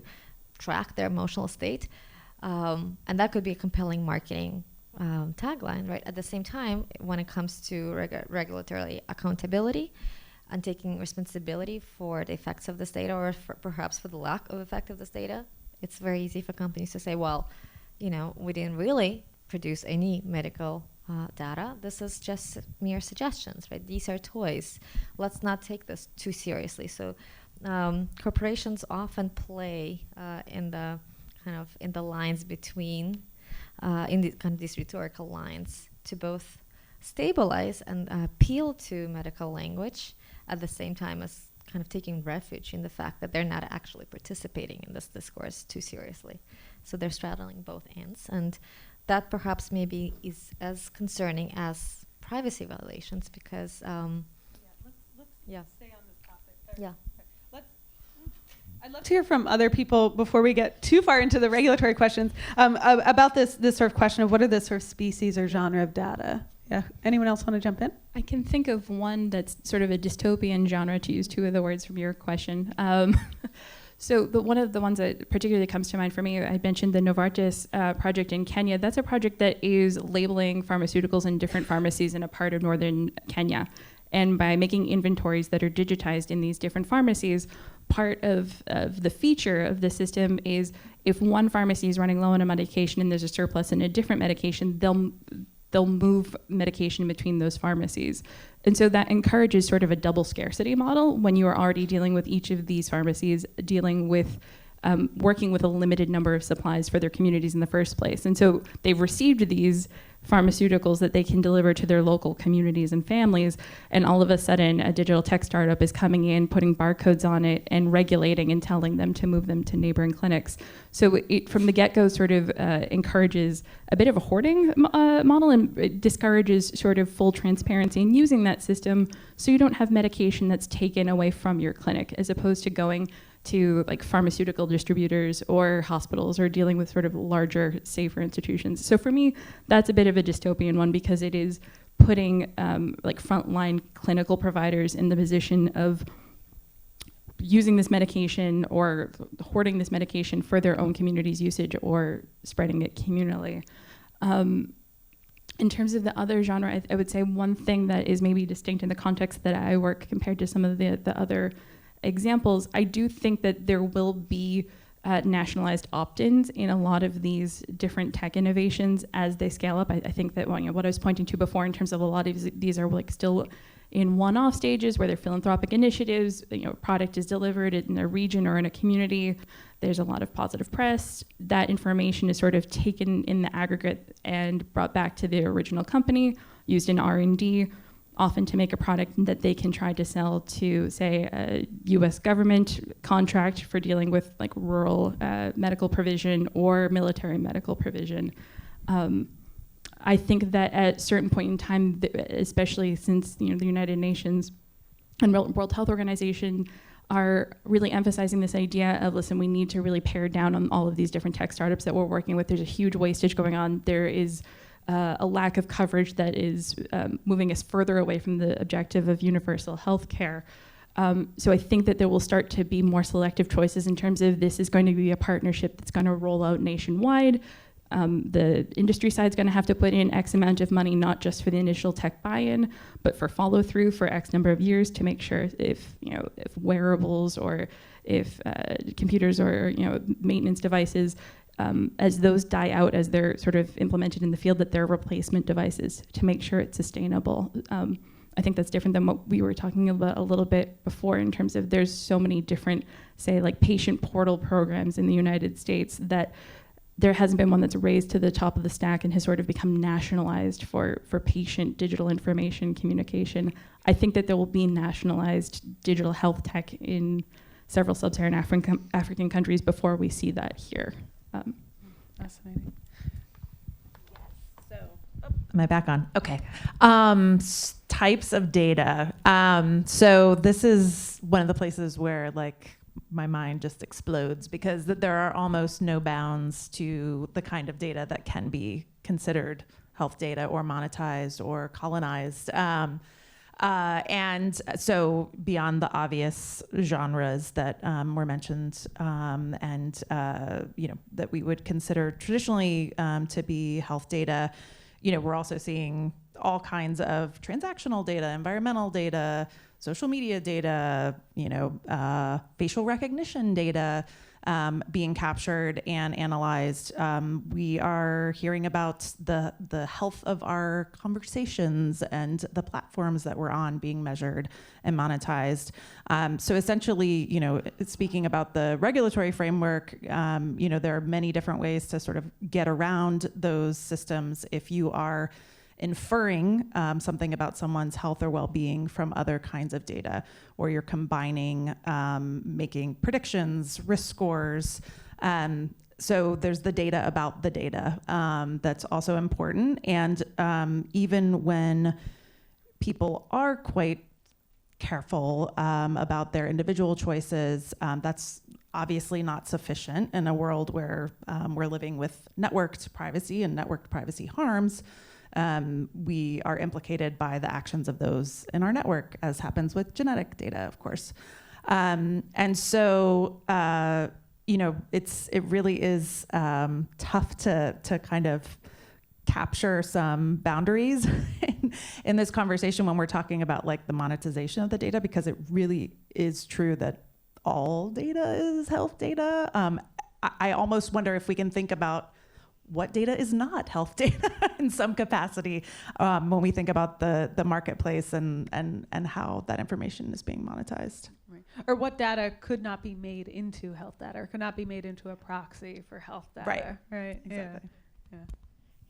track their emotional state. And that could be a compelling marketing tagline, right? At the same time, when it comes to regulatory accountability and taking responsibility for the effects of this data, or perhaps for the lack of effect of this data, it's very easy for companies to say, well, you know, we didn't really produce any medical data. This is just mere suggestions, right? These are toys. Let's not take this too seriously. So corporations often play in the lines between these rhetorical lines to both stabilize and appeal to medical language at the same time as kind of taking refuge in the fact that they're not actually participating in this discourse too seriously. So they're straddling both ends, and that perhaps maybe is as concerning as privacy violations, because Let's stay on this topic. Yeah. I'd love to hear from other people before we get too far into the regulatory questions about this sort of question of what are the sort of species or genre of data. Yeah. Anyone else want to jump in? I can think of one that's sort of a dystopian genre, to use two of the words from your question. So one of the ones that particularly comes to mind for me, I mentioned the Novartis project in Kenya. That's a project that is labeling pharmaceuticals in different pharmacies in a part of northern Kenya. And by making inventories that are digitized in these different pharmacies, part of the feature of the system is if one pharmacy is running low on a medication and there's a surplus in a different medication, they'll move medication between those pharmacies. And so that encourages sort of a double scarcity model when you are already dealing with each of these pharmacies, dealing with working with a limited number of supplies for their communities in the first place. And so they've received these pharmaceuticals that they can deliver to their local communities and families, and all of a sudden a digital tech startup is coming in, putting barcodes on it and regulating and telling them to move them to neighboring clinics. So it from the get-go sort of encourages a bit of a hoarding model, and it discourages sort of full transparency in using that system, so you don't have medication that's taken away from your clinic, as opposed to going to like pharmaceutical distributors or hospitals or dealing with sort of larger, safer institutions. So for me, that's a bit of a dystopian one because it is putting like frontline clinical providers in the position of using this medication or hoarding this medication for their own community's usage or spreading it communally. In terms of the other genre, I would say one thing that is maybe distinct in the context that I work compared to some of the other examples, I do think that there will be nationalized opt-ins in a lot of these different tech innovations as they scale up. I think that what I was pointing to before in terms of a lot of these are like still in one-off stages where they're philanthropic initiatives, product is delivered in a region or in a community, there's a lot of positive press, that information is sort of taken in the aggregate and brought back to the original company, used in R&D, often to make a product that they can try to sell to, say, a US government contract for dealing with like rural medical provision or military medical provision. I think that at a certain point in time, especially since the United Nations and World Health Organization are really emphasizing this idea of, listen, we need to really pare down on all of these different tech startups that we're working with. There's a huge wastage going on. There is a lack of coverage that is moving us further away from the objective of universal health care. So I think that there will start to be more selective choices in terms of this is going to be a partnership that's going to roll out nationwide. The industry side is going to have to put in X amount of money, not just for the initial tech buy-in, but for follow-through for X number of years to make sure if wearables or if computers or maintenance devices, as those die out, as they're sort of implemented in the field, that they're replacement devices to make sure it's sustainable. I think that's different than what we were talking about a little bit before in terms of there's so many different, say, like patient portal programs in the United States that there hasn't been one that's raised to the top of the stack and has sort of become nationalized for patient digital information communication. I think that there will be nationalized digital health tech in several sub-Saharan African countries before we see that here. Fascinating. So, am I back on? Okay. Types of data. So this is one of the places where like my mind just explodes because there are almost no bounds to the kind of data that can be considered health data or monetized or colonized. And so beyond the obvious genres that were mentioned and that we would consider traditionally to be health data, we're also seeing all kinds of transactional data, environmental data, social media data, facial recognition data being captured and analyzed. We are hearing about the health of our conversations and the platforms that we're on being measured and monetized. So essentially, speaking about the regulatory framework, there are many different ways to sort of get around those systems if you are inferring something about someone's health or well-being from other kinds of data, or you're combining, making predictions, risk scores. So there's the data about the data that's also important. And even when people are quite careful about their individual choices, that's obviously not sufficient in a world where we're living with networked privacy and networked privacy harms. We are implicated by the actions of those in our network, as happens with genetic data, of course. And so, it really is tough to kind of capture some boundaries in this conversation when we're talking about like the monetization of the data, because it really is true that all data is health data. I almost wonder if we can think about what data is not health data in some capacity when we think about the marketplace and how that information is being monetized. right. Or what data could not be made into health data or could not be made into a proxy for health data. Right. Exactly.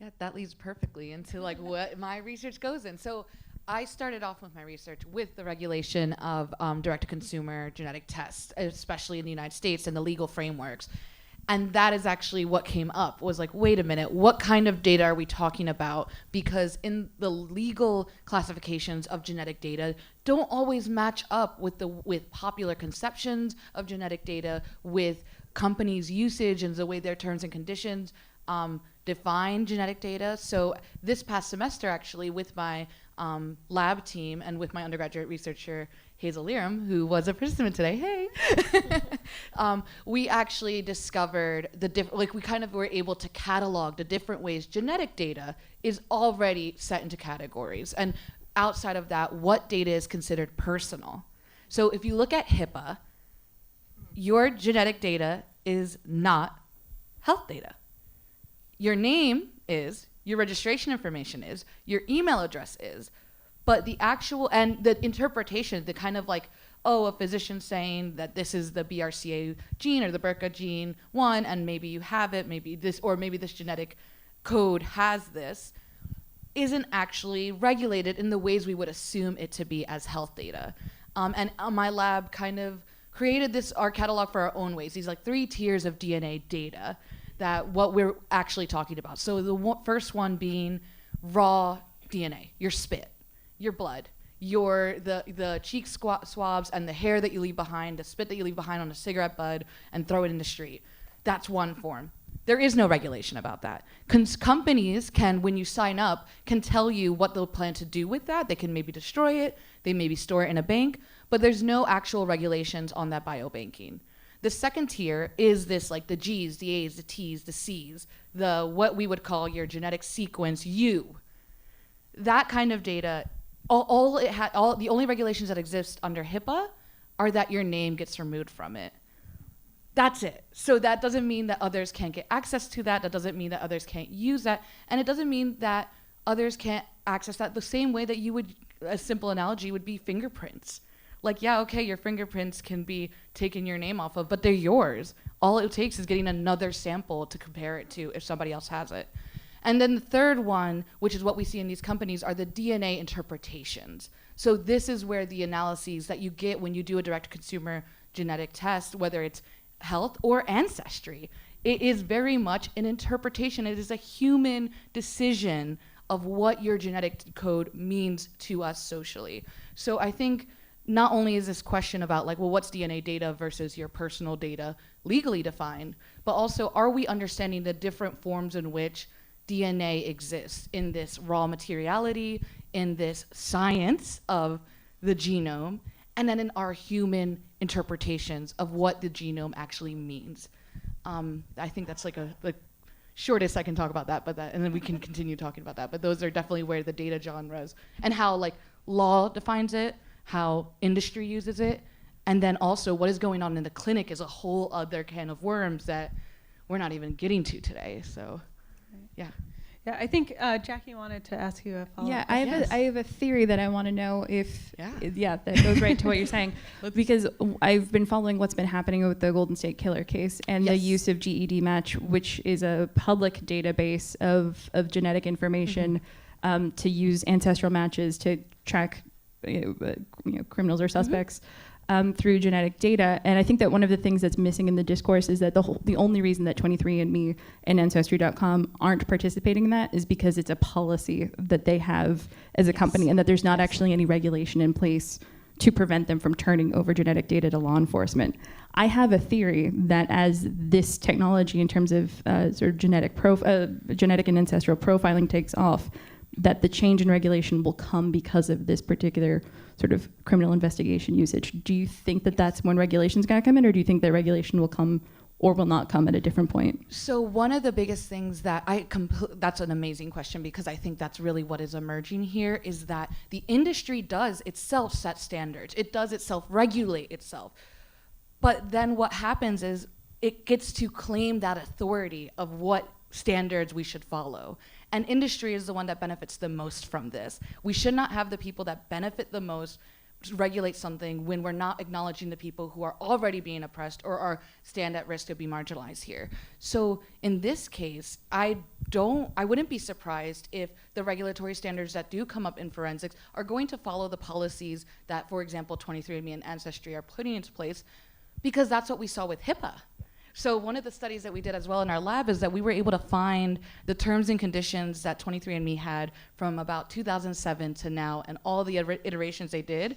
Yeah, that leads perfectly into like what my research goes in. So I started off with my research with the regulation of direct-to-consumer genetic tests, especially in the United States and the legal frameworks. And that is actually what came up, was like, wait a minute, what kind of data are we talking about? Because in the legal classifications of genetic data don't always match up with popular conceptions of genetic data, with companies' usage and the way their terms and conditions define genetic data. So this past semester, actually, with my lab team and with my undergraduate researcher, Hazel Liram, who was a participant today, hey, we actually discovered we kind of were able to catalog the different ways genetic data is already set into categories. And outside of that, what data is considered personal. So if you look at HIPAA, your genetic data is not health data. Your name is, your registration information is, your email address is, but the actual, and the interpretation, the kind of like, oh, a physician saying that this is the BRCA gene or the BRCA gene 1, and maybe you have it, maybe this, or maybe this genetic code has this, isn't actually regulated in the ways we would assume it to be as health data. And my lab kind of created our catalog for our own ways, these like 3 tiers of DNA data that what we're actually talking about. So the first one being raw DNA, your spit, your blood, the cheek swabs and the hair that you leave behind, the spit that you leave behind on a cigarette butt and throw it in the street. That's one form. There is no regulation about that. Companies can, when you sign up, can tell you what they'll plan to do with that. They can maybe destroy it, they maybe store it in a bank, but there's no actual regulations on that biobanking. The second tier is this, like the G's, the A's, the T's, the C's, what we would call your genetic sequence U. That kind of data, the only regulations that exist under HIPAA are that your name gets removed from it. That's it. So that doesn't mean that others can't get access to that. That doesn't mean that others can't use that. And it doesn't mean that others can't access that the same way that you would, a simple analogy would be fingerprints. Like, yeah, okay, your fingerprints can be taking your name off of, but they're yours. All it takes is getting another sample to compare it to if somebody else has it. And then the third one, which is what we see in these companies, are the DNA interpretations. So this is where the analyses that you get when you do a direct-to-consumer genetic test, whether it's health or ancestry, it is very much an interpretation. It is a human decision of what your genetic code means to us socially. So I think not only is this question about like, well, what's DNA data versus your personal data legally defined, but also are we understanding the different forms in which DNA exists in this raw materiality, in this science of the genome, and then in our human interpretations of what the genome actually means. I think that's like the shortest I can talk about that, and then we can continue talking about that. But those are definitely where the data genres and how like law defines it, how industry uses it, and then also what is going on in the clinic is a whole other can of worms that we're not even getting to today. So, yeah. Yeah, I think Jackie wanted to ask you a follow-up. Yeah, I have a theory that I want to know if, that goes right to what you're saying. Because I've been following what's been happening with the Golden State Killer case and the use of GED Match, which is a public database of genetic information to use ancestral matches to track criminals or suspects through genetic data. And I think that one of the things that's missing in the discourse is that the only reason that 23andMe and Ancestry.com aren't participating in that is because it's a policy that they have as a company, and that there's not actually any regulation in place to prevent them from turning over genetic data to law enforcement. I have a theory that as this technology in terms of sort of genetic and ancestral profiling takes off, that the change in regulation will come because of this particular sort of criminal investigation usage. Do you think that that's when regulation's going to come in, or do you think that regulation will come or will not come at a different point? So one of the biggest things that that's an amazing question, because I think that's really what is emerging here, is that the industry does itself set standards. It does itself regulate itself. But then what happens is it gets to claim that authority of what standards we should follow. And industry is the one that benefits the most from this. We should not have the people that benefit the most regulate something when we're not acknowledging the people who are already being oppressed or stand at risk of being marginalized here. So in this case, I wouldn't be surprised if the regulatory standards that do come up in forensics are going to follow the policies that, for example, 23andMe and Ancestry are putting into place, because that's what we saw with HIPAA. So one of the studies that we did as well in our lab is that we were able to find the terms and conditions that 23andMe had from about 2007 to now, and all the iterations they did.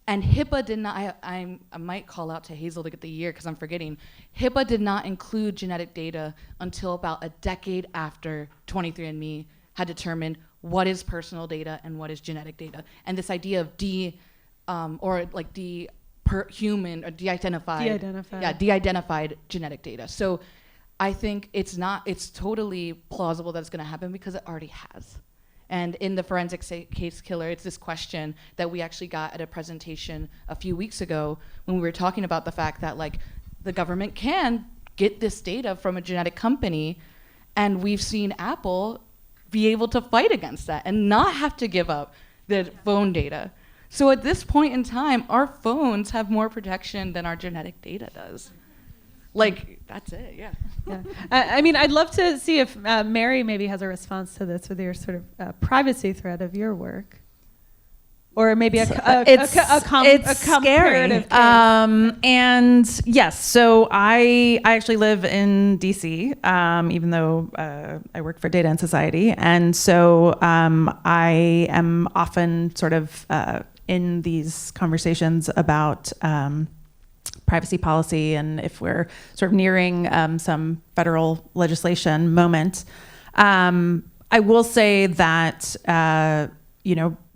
And HIPAA did not, I might call out to Hazel to get the year because I'm forgetting. HIPAA did not include genetic data until about a decade after 23andMe had determined what is personal data and what is genetic data. And this idea of human or de-identified genetic data. So I think it's totally plausible that it's gonna happen because it already has. And in the forensic case killer, it's this question that we actually got at a presentation a few weeks ago when we were talking about the fact that like the government can get this data from a genetic company, and we've seen Apple be able to fight against that and not have to give up the phone data. So at this point in time, our phones have more protection than our genetic data does. Like, that's it, yeah. I mean, I'd love to see if Mary maybe has a response to this with your sort of privacy thread of your work. Or maybe it's comparative scary. And yes, so I actually live in DC, even though I work for Data and Society. And so I am often sort of in these conversations about privacy policy, and if we're sort of nearing some federal legislation moment. I will say that,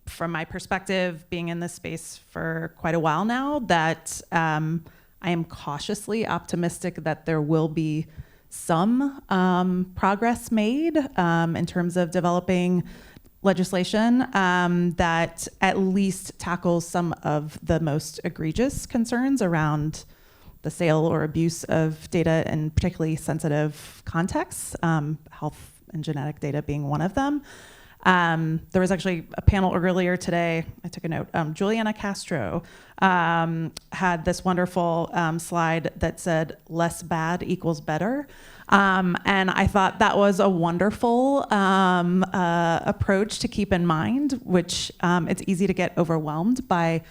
from my perspective, being in this space for quite a while now, that I am cautiously optimistic that there will be some progress made in terms of developing legislation that at least tackles some of the most egregious concerns around the sale or abuse of data in particularly sensitive contexts, health and genetic data being one of them. There was actually a panel earlier today, I took a note, Juliana Castro had this wonderful slide that said less bad equals better. And I thought that was a wonderful approach to keep in mind, which it's easy to get overwhelmed by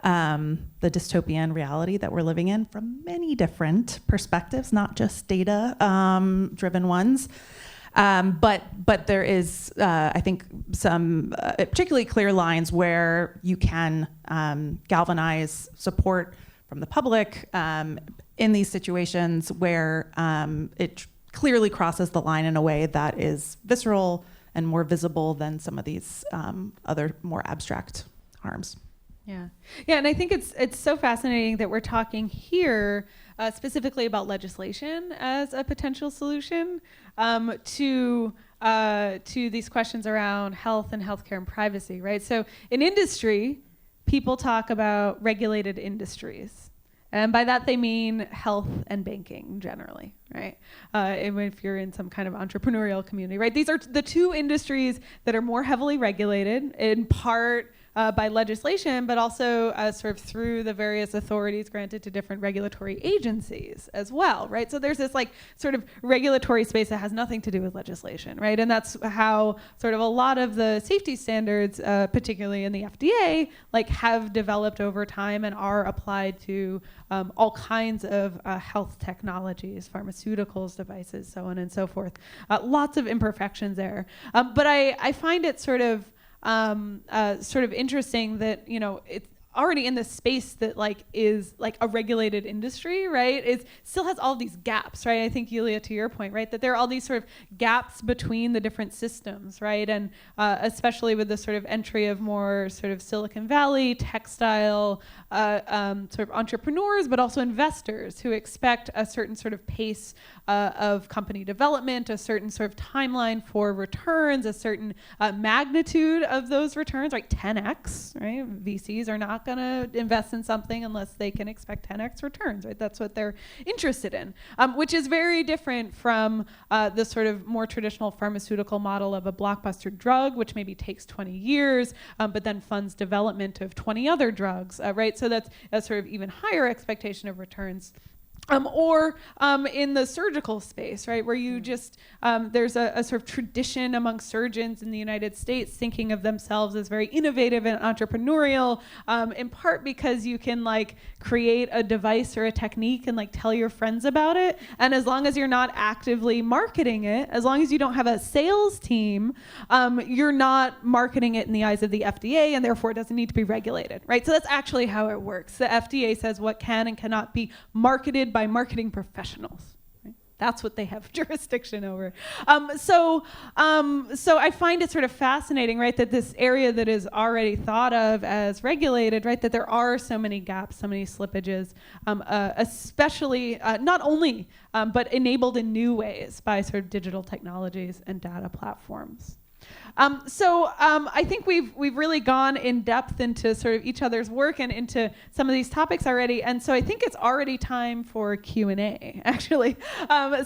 the dystopian reality that we're living in from many different perspectives, not just data driven ones. But there is, I think, some particularly clear lines where you can galvanize support from the public in these situations where it clearly crosses the line in a way that is visceral and more visible than some of these other more abstract harms. Yeah, and I think it's so fascinating that we're talking here specifically about legislation as a potential solution to these questions around health and healthcare and privacy, right? So in industry, people talk about regulated industries. And by that, they mean health and banking generally, right? And if you're in some kind of entrepreneurial community, right? These are the two industries that are more heavily regulated, in part by legislation, but also sort of through the various authorities granted to different regulatory agencies as well, right? So there's this like sort of regulatory space that has nothing to do with legislation, right? And that's how sort of a lot of the safety standards, particularly in the FDA, like have developed over time and are applied to all kinds of health technologies, pharmaceuticals, devices, so on and so forth. Lots of imperfections there. But I find it sort of interesting that, it's already in this space that like is like a regulated industry, right? It still has all these gaps, right? I think, Yulyia, to your point, right, that there are all these sort of gaps between the different systems, right? And especially with the sort of entry of more sort of Silicon Valley, textile, sort of entrepreneurs, but also investors who expect a certain sort of pace of company development, a certain sort of timeline for returns, a certain magnitude of those returns, right? 10x, right? VCs are not going to invest in something unless they can expect 10x returns, right? That's what they're interested in, which is very different from the sort of more traditional pharmaceutical model of a blockbuster drug, which maybe takes 20 years, but then funds development of 20 other drugs, right? So that's a sort of even higher expectation of returns. Or in the surgical space, right, where you just, there's a sort of tradition among surgeons in the United States thinking of themselves as very innovative and entrepreneurial, in part because you can like create a device or a technique and like tell your friends about it. And as long as you're not actively marketing it, as long as you don't have a sales team, you're not marketing it in the eyes of the FDA, and therefore it doesn't need to be regulated, right? So that's actually how it works. The FDA says what can and cannot be marketed by marketing professionals. Right? That's what they have jurisdiction over. So I find it sort of fascinating, right, that this area that is already thought of as regulated, right, that there are so many gaps, so many slippages, especially not only, but enabled in new ways by sort of digital technologies and data platforms. I think we've really gone in depth into sort of each other's work and into some of these topics already, and so I think it's already time for Q&A, actually.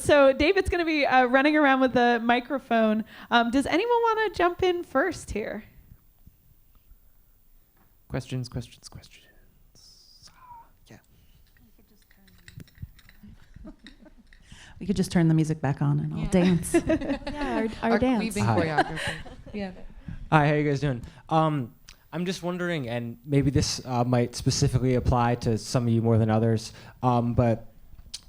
So David's going to be running around with the microphone. Does anyone want to jump in first here? Questions. Yeah. We could just turn the music back on and I'll dance. Yeah, our dance. Weaving choreography. Yeah. Hi, how you guys doing? I'm just wondering, and maybe this might specifically apply to some of you more than others, but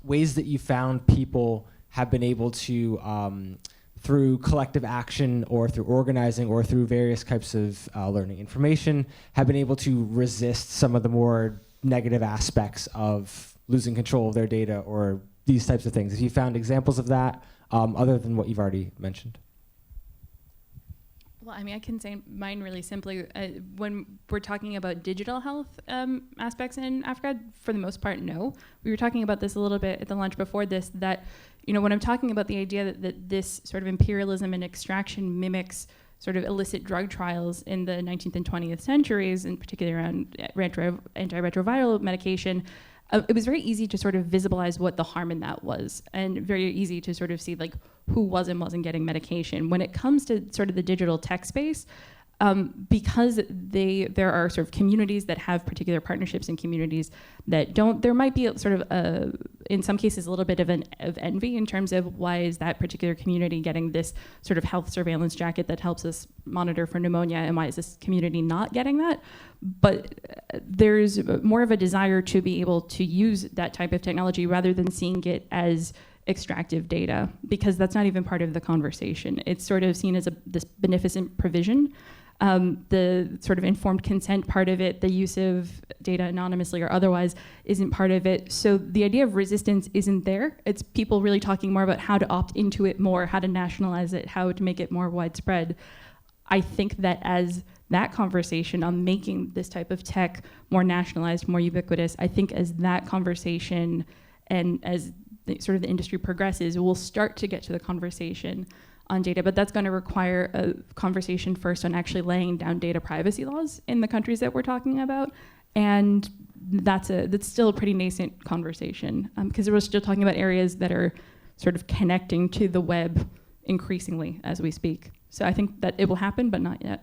ways that you found people have been able to, through collective action or through organizing or through various types of learning information, have been able to resist some of the more negative aspects of losing control of their data or these types of things. Have you found examples of that other than what you've already mentioned? Well, I mean, I can say mine really simply. When we're talking about digital health aspects in Africa, for the most part, no. We were talking about this a little bit at the lunch before this, that, you know, when I'm talking about the idea that this sort of imperialism and extraction mimics sort of illicit drug trials in the 19th and 20th centuries, in particular around antiretroviral medication, it was very easy to sort of visibilize what the harm in that was, and very easy to sort of see like who was and wasn't getting medication. When it comes to sort of the digital tech space, because there are sort of communities that have particular partnerships and communities that don't, there might be a sort of in some cases a little bit of envy in terms of why is that particular community getting this sort of health surveillance jacket that helps us monitor for pneumonia, and why is this community not getting that? But there's more of a desire to be able to use that type of technology rather than seeing it as extractive data, because that's not even part of the conversation. It's sort of seen as this beneficent provision. The sort of informed consent part of it, the use of data anonymously or otherwise, isn't part of it. So the idea of resistance isn't there. It's people really talking more about how to opt into it more, how to nationalize it, how to make it more widespread. I think that as that conversation on making this type of tech more nationalized, more ubiquitous, I think as that conversation and as the industry progresses, we'll start to get to the conversation on data, but that's going to require a conversation first on actually laying down data privacy laws in the countries that we're talking about, and that's still a pretty nascent conversation, because we're still talking about areas that are sort of connecting to the web increasingly as we speak. So I think that it will happen, but not yet.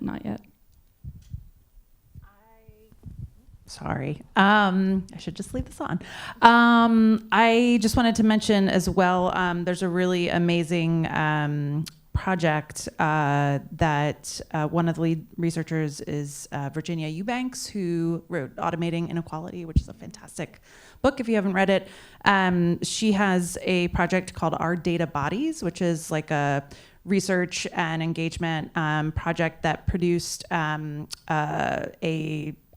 Sorry. I should just leave this on. I just wanted to mention as well, there's a really amazing project that one of the lead researchers is Virginia Eubanks, who wrote Automating Inequality, which is a fantastic book if you haven't read it. She has a project called Our Data Bodies, which is like a research and engagement project that produced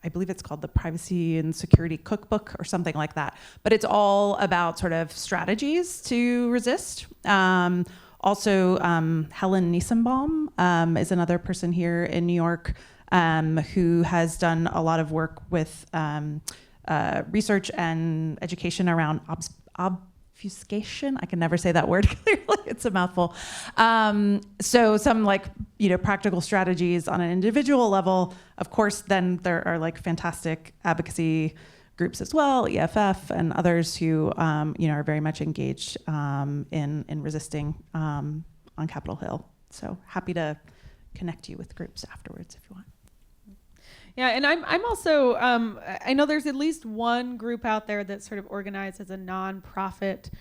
I believe it's called the Privacy and Security Cookbook or something like that. But it's all about sort of strategies to resist. Also, Helen Niesenbaum is another person here in New York who has done a lot of work with research and education around obfuscation. I can never say that word clearly. It's a mouthful. So some practical strategies on an individual level. Of course, then there are fantastic advocacy groups as well, EFF and others who are very much engaged in resisting on Capitol Hill. So happy to connect you with groups afterwards if you want. Yeah, and I'm also, I know there's at least one group out there that's sort of organized as a nonprofit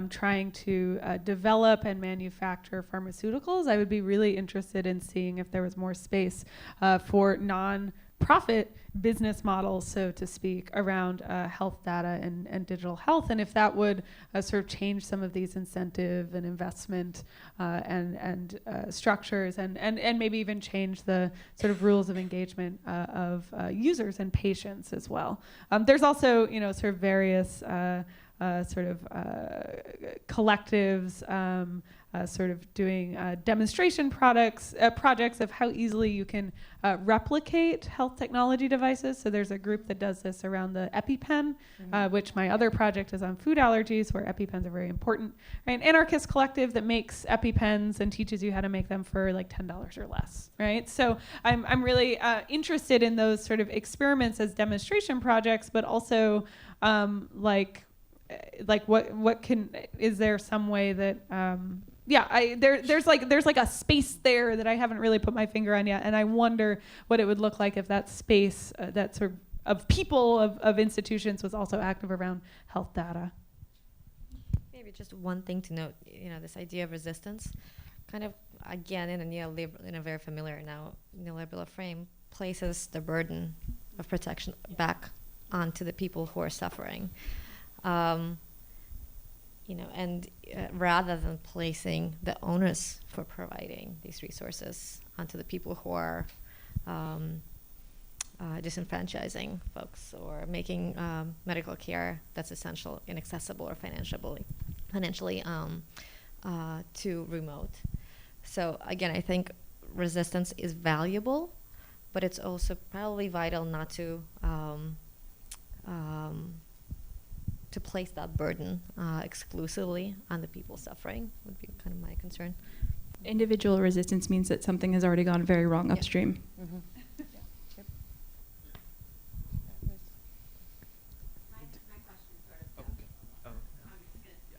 trying to develop and manufacture pharmaceuticals. I would be really interested in seeing if there was more space for non-profit business models, so to speak, around health data and digital health, and if that would sort of change some of these incentive and investment and structures, and maybe even change the sort of rules of engagement of users and patients as well. There's also, sort of various collectives sort of doing demonstration projects of how easily you can replicate health technology devices. So there's a group that does this around the EpiPen, which my other project is on food allergies, where EpiPens are very important. Right? An anarchist collective that makes EpiPens and teaches you how to make them for like $10 or less. Right? So I'm really interested in those sort of experiments as demonstration projects, but also is there some way that there's like a space there that I haven't really put my finger on yet, and I wonder what it would look like if that space, that sort of people of institutions, was also active around health data. Maybe just one thing to note, this idea of resistance, kind of again in a very familiar now neoliberal frame, places the burden of protection back onto the people who are suffering. Rather than placing the onus for providing these resources onto the people who are disenfranchising folks or making medical care that's essential inaccessible or financially too remote. So again, I think resistance is valuable, but it's also probably vital not to place that burden exclusively on the people suffering, would be kind of my concern. Individual resistance means that something has already gone very wrong upstream. Mm-hmm.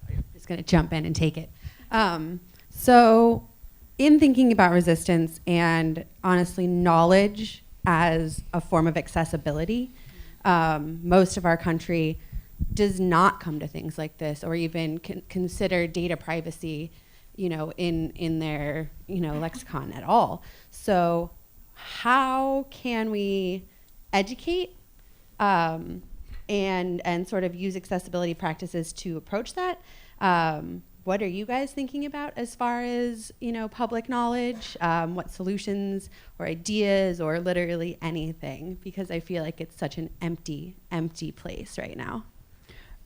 I'm just going to jump in and take it. So in thinking about resistance and honestly knowledge as a form of accessibility, most of our country does not come to things like this or even consider data privacy, in their, lexicon at all. So how can we educate and sort of use accessibility practices to approach that? What are you guys thinking about as far as, public knowledge? What solutions or ideas or literally anything? Because I feel like it's such an empty place right now.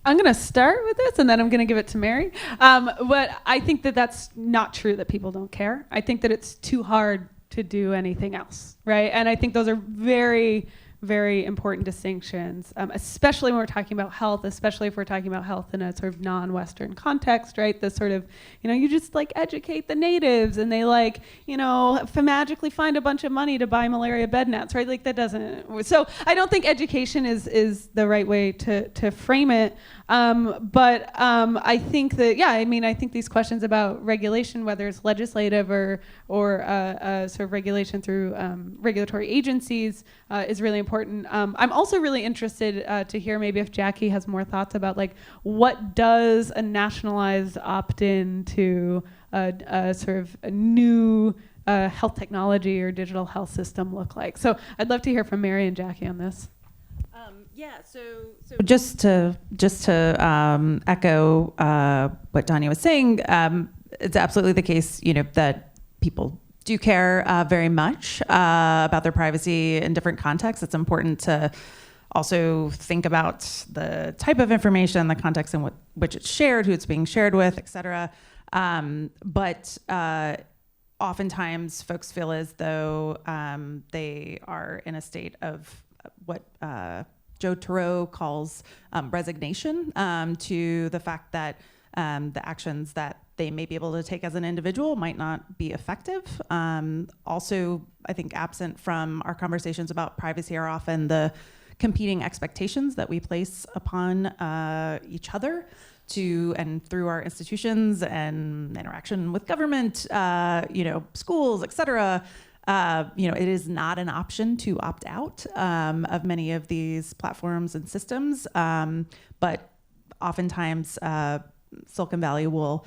I'm going to start with this, and then I'm going to give it to Mary. But I think that that's not true, that people don't care. I think that it's too hard to do anything else, right? And I think those are very, very important distinctions, especially when we're talking about health, especially if we're talking about health in a sort of non-Western context, right? The sort of, you just like educate the natives and they magically find a bunch of money to buy malaria bed nets, right? Like that doesn't, so I don't think education is the right way to frame it. But I think that, I think these questions about regulation, whether it's legislative or sort of regulation through regulatory agencies, is really important. I'm also really interested to hear maybe if Jackie has more thoughts about what does a nationalized opt-in to a sort of a new health technology or digital health system look like. So I'd love to hear from Mary and Jackie on this. So just to echo what Danya was saying, it's absolutely the case, that people do care very much about their privacy in different contexts. It's important to also think about the type of information, the context in which it's shared, who it's being shared with, et cetera. But oftentimes folks feel as though they are in a state of what Joe Turow calls resignation to the fact that the actions that they may be able to take as an individual might not be effective. Also, I think absent from our conversations about privacy are often the competing expectations that we place upon each other and through our institutions and interaction with government, schools, et cetera. it is not an option to opt out of many of these platforms and systems, but oftentimes Silicon Valley will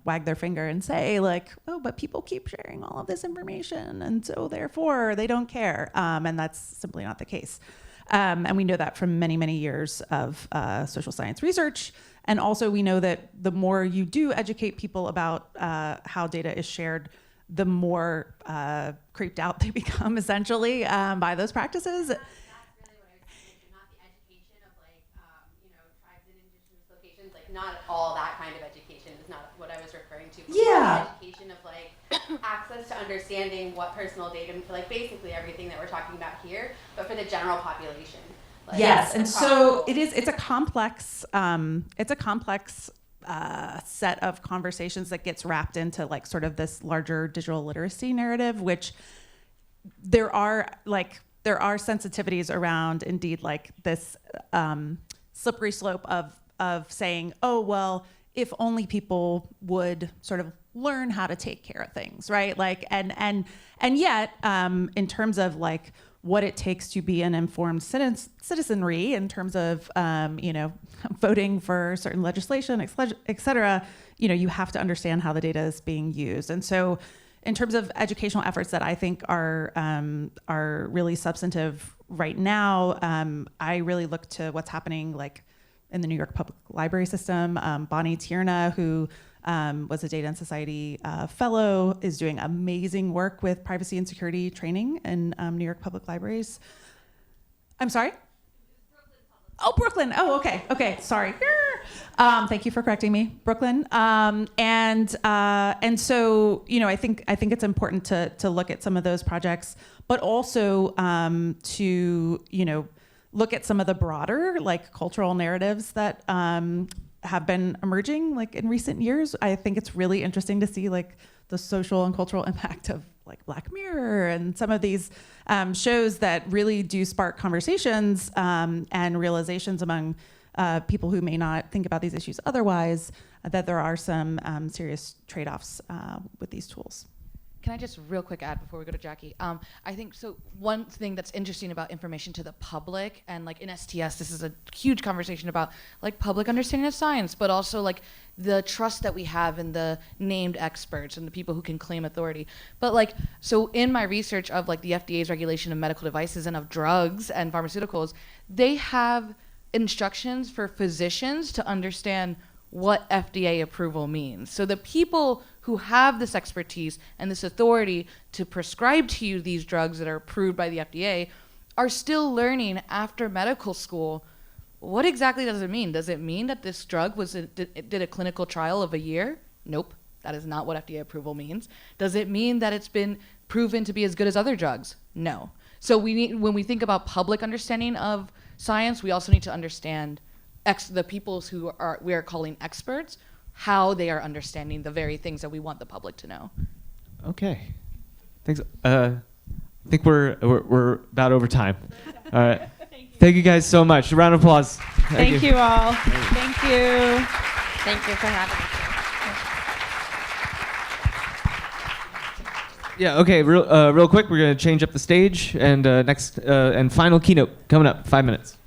wag their finger and say like, oh, but people keep sharing all of this information, and so therefore they don't care, and that's simply not the case. And we know that from many, many years of social science research. And also we know that the more you do educate people about how data is shared, the more creeped out they become essentially by those practices. That's really what I was thinking, not the education of tribes and indigenous locations, not all that kind of education is not what I was referring to. But Yeah. The education of access to understanding what personal data, basically everything that we're talking about here, but for the general population. Yes, and so it's a complex set of conversations that gets wrapped into sort of this larger digital literacy narrative, which there are sensitivities around, indeed, this slippery slope of saying, oh, well, if only people would sort of learn how to take care of things, right? And yet, in terms of what it takes to be an informed citizenry, in terms of voting for certain legislation, et cetera, you have to understand how the data is being used. And so, in terms of educational efforts that I think are really substantive right now, I really look to what's happening in the New York Public Library system. Bonnie Tierna, who was a Data and Society fellow, is doing amazing work with privacy and security training in New York Public Libraries. I'm sorry? Oh, Brooklyn. Oh, okay. Okay, sorry. Thank you for correcting me, Brooklyn. And so, I think it's important to look at some of those projects, but also to, look at some of the broader cultural narratives that have been emerging in recent years. I think it's really interesting to see the social and cultural impact of Black Mirror and some of these shows that really do spark conversations and realizations among people who may not think about these issues otherwise, that there are some serious trade-offs with these tools. Can I just real quick add before we go to Jackie? I think so. One thing that's interesting about information to the public, and in STS, this is a huge conversation about public understanding of science, but also the trust that we have in the named experts and the people who can claim authority. But so in my research of the FDA's regulation of medical devices and of drugs and pharmaceuticals, they have instructions for physicians to understand what FDA approval means. So the people who have this expertise and this authority to prescribe to you these drugs that are approved by the FDA are still learning after medical school, what exactly does it mean? Does it mean that this drug did a clinical trial of a year? Nope, that is not what FDA approval means. Does it mean that it's been proven to be as good as other drugs? No. So when we think about public understanding of science, we also need to understand the people who we are calling experts, how they are understanding the very things that we want the public to know. Okay, thanks. I think we're about over time. All right. Thank you guys so much. A round of applause. Thank you all. Thank you. Thank you for having us. Yeah. Okay. Real quick, we're gonna change up the stage, and next and final keynote coming up. 5 minutes.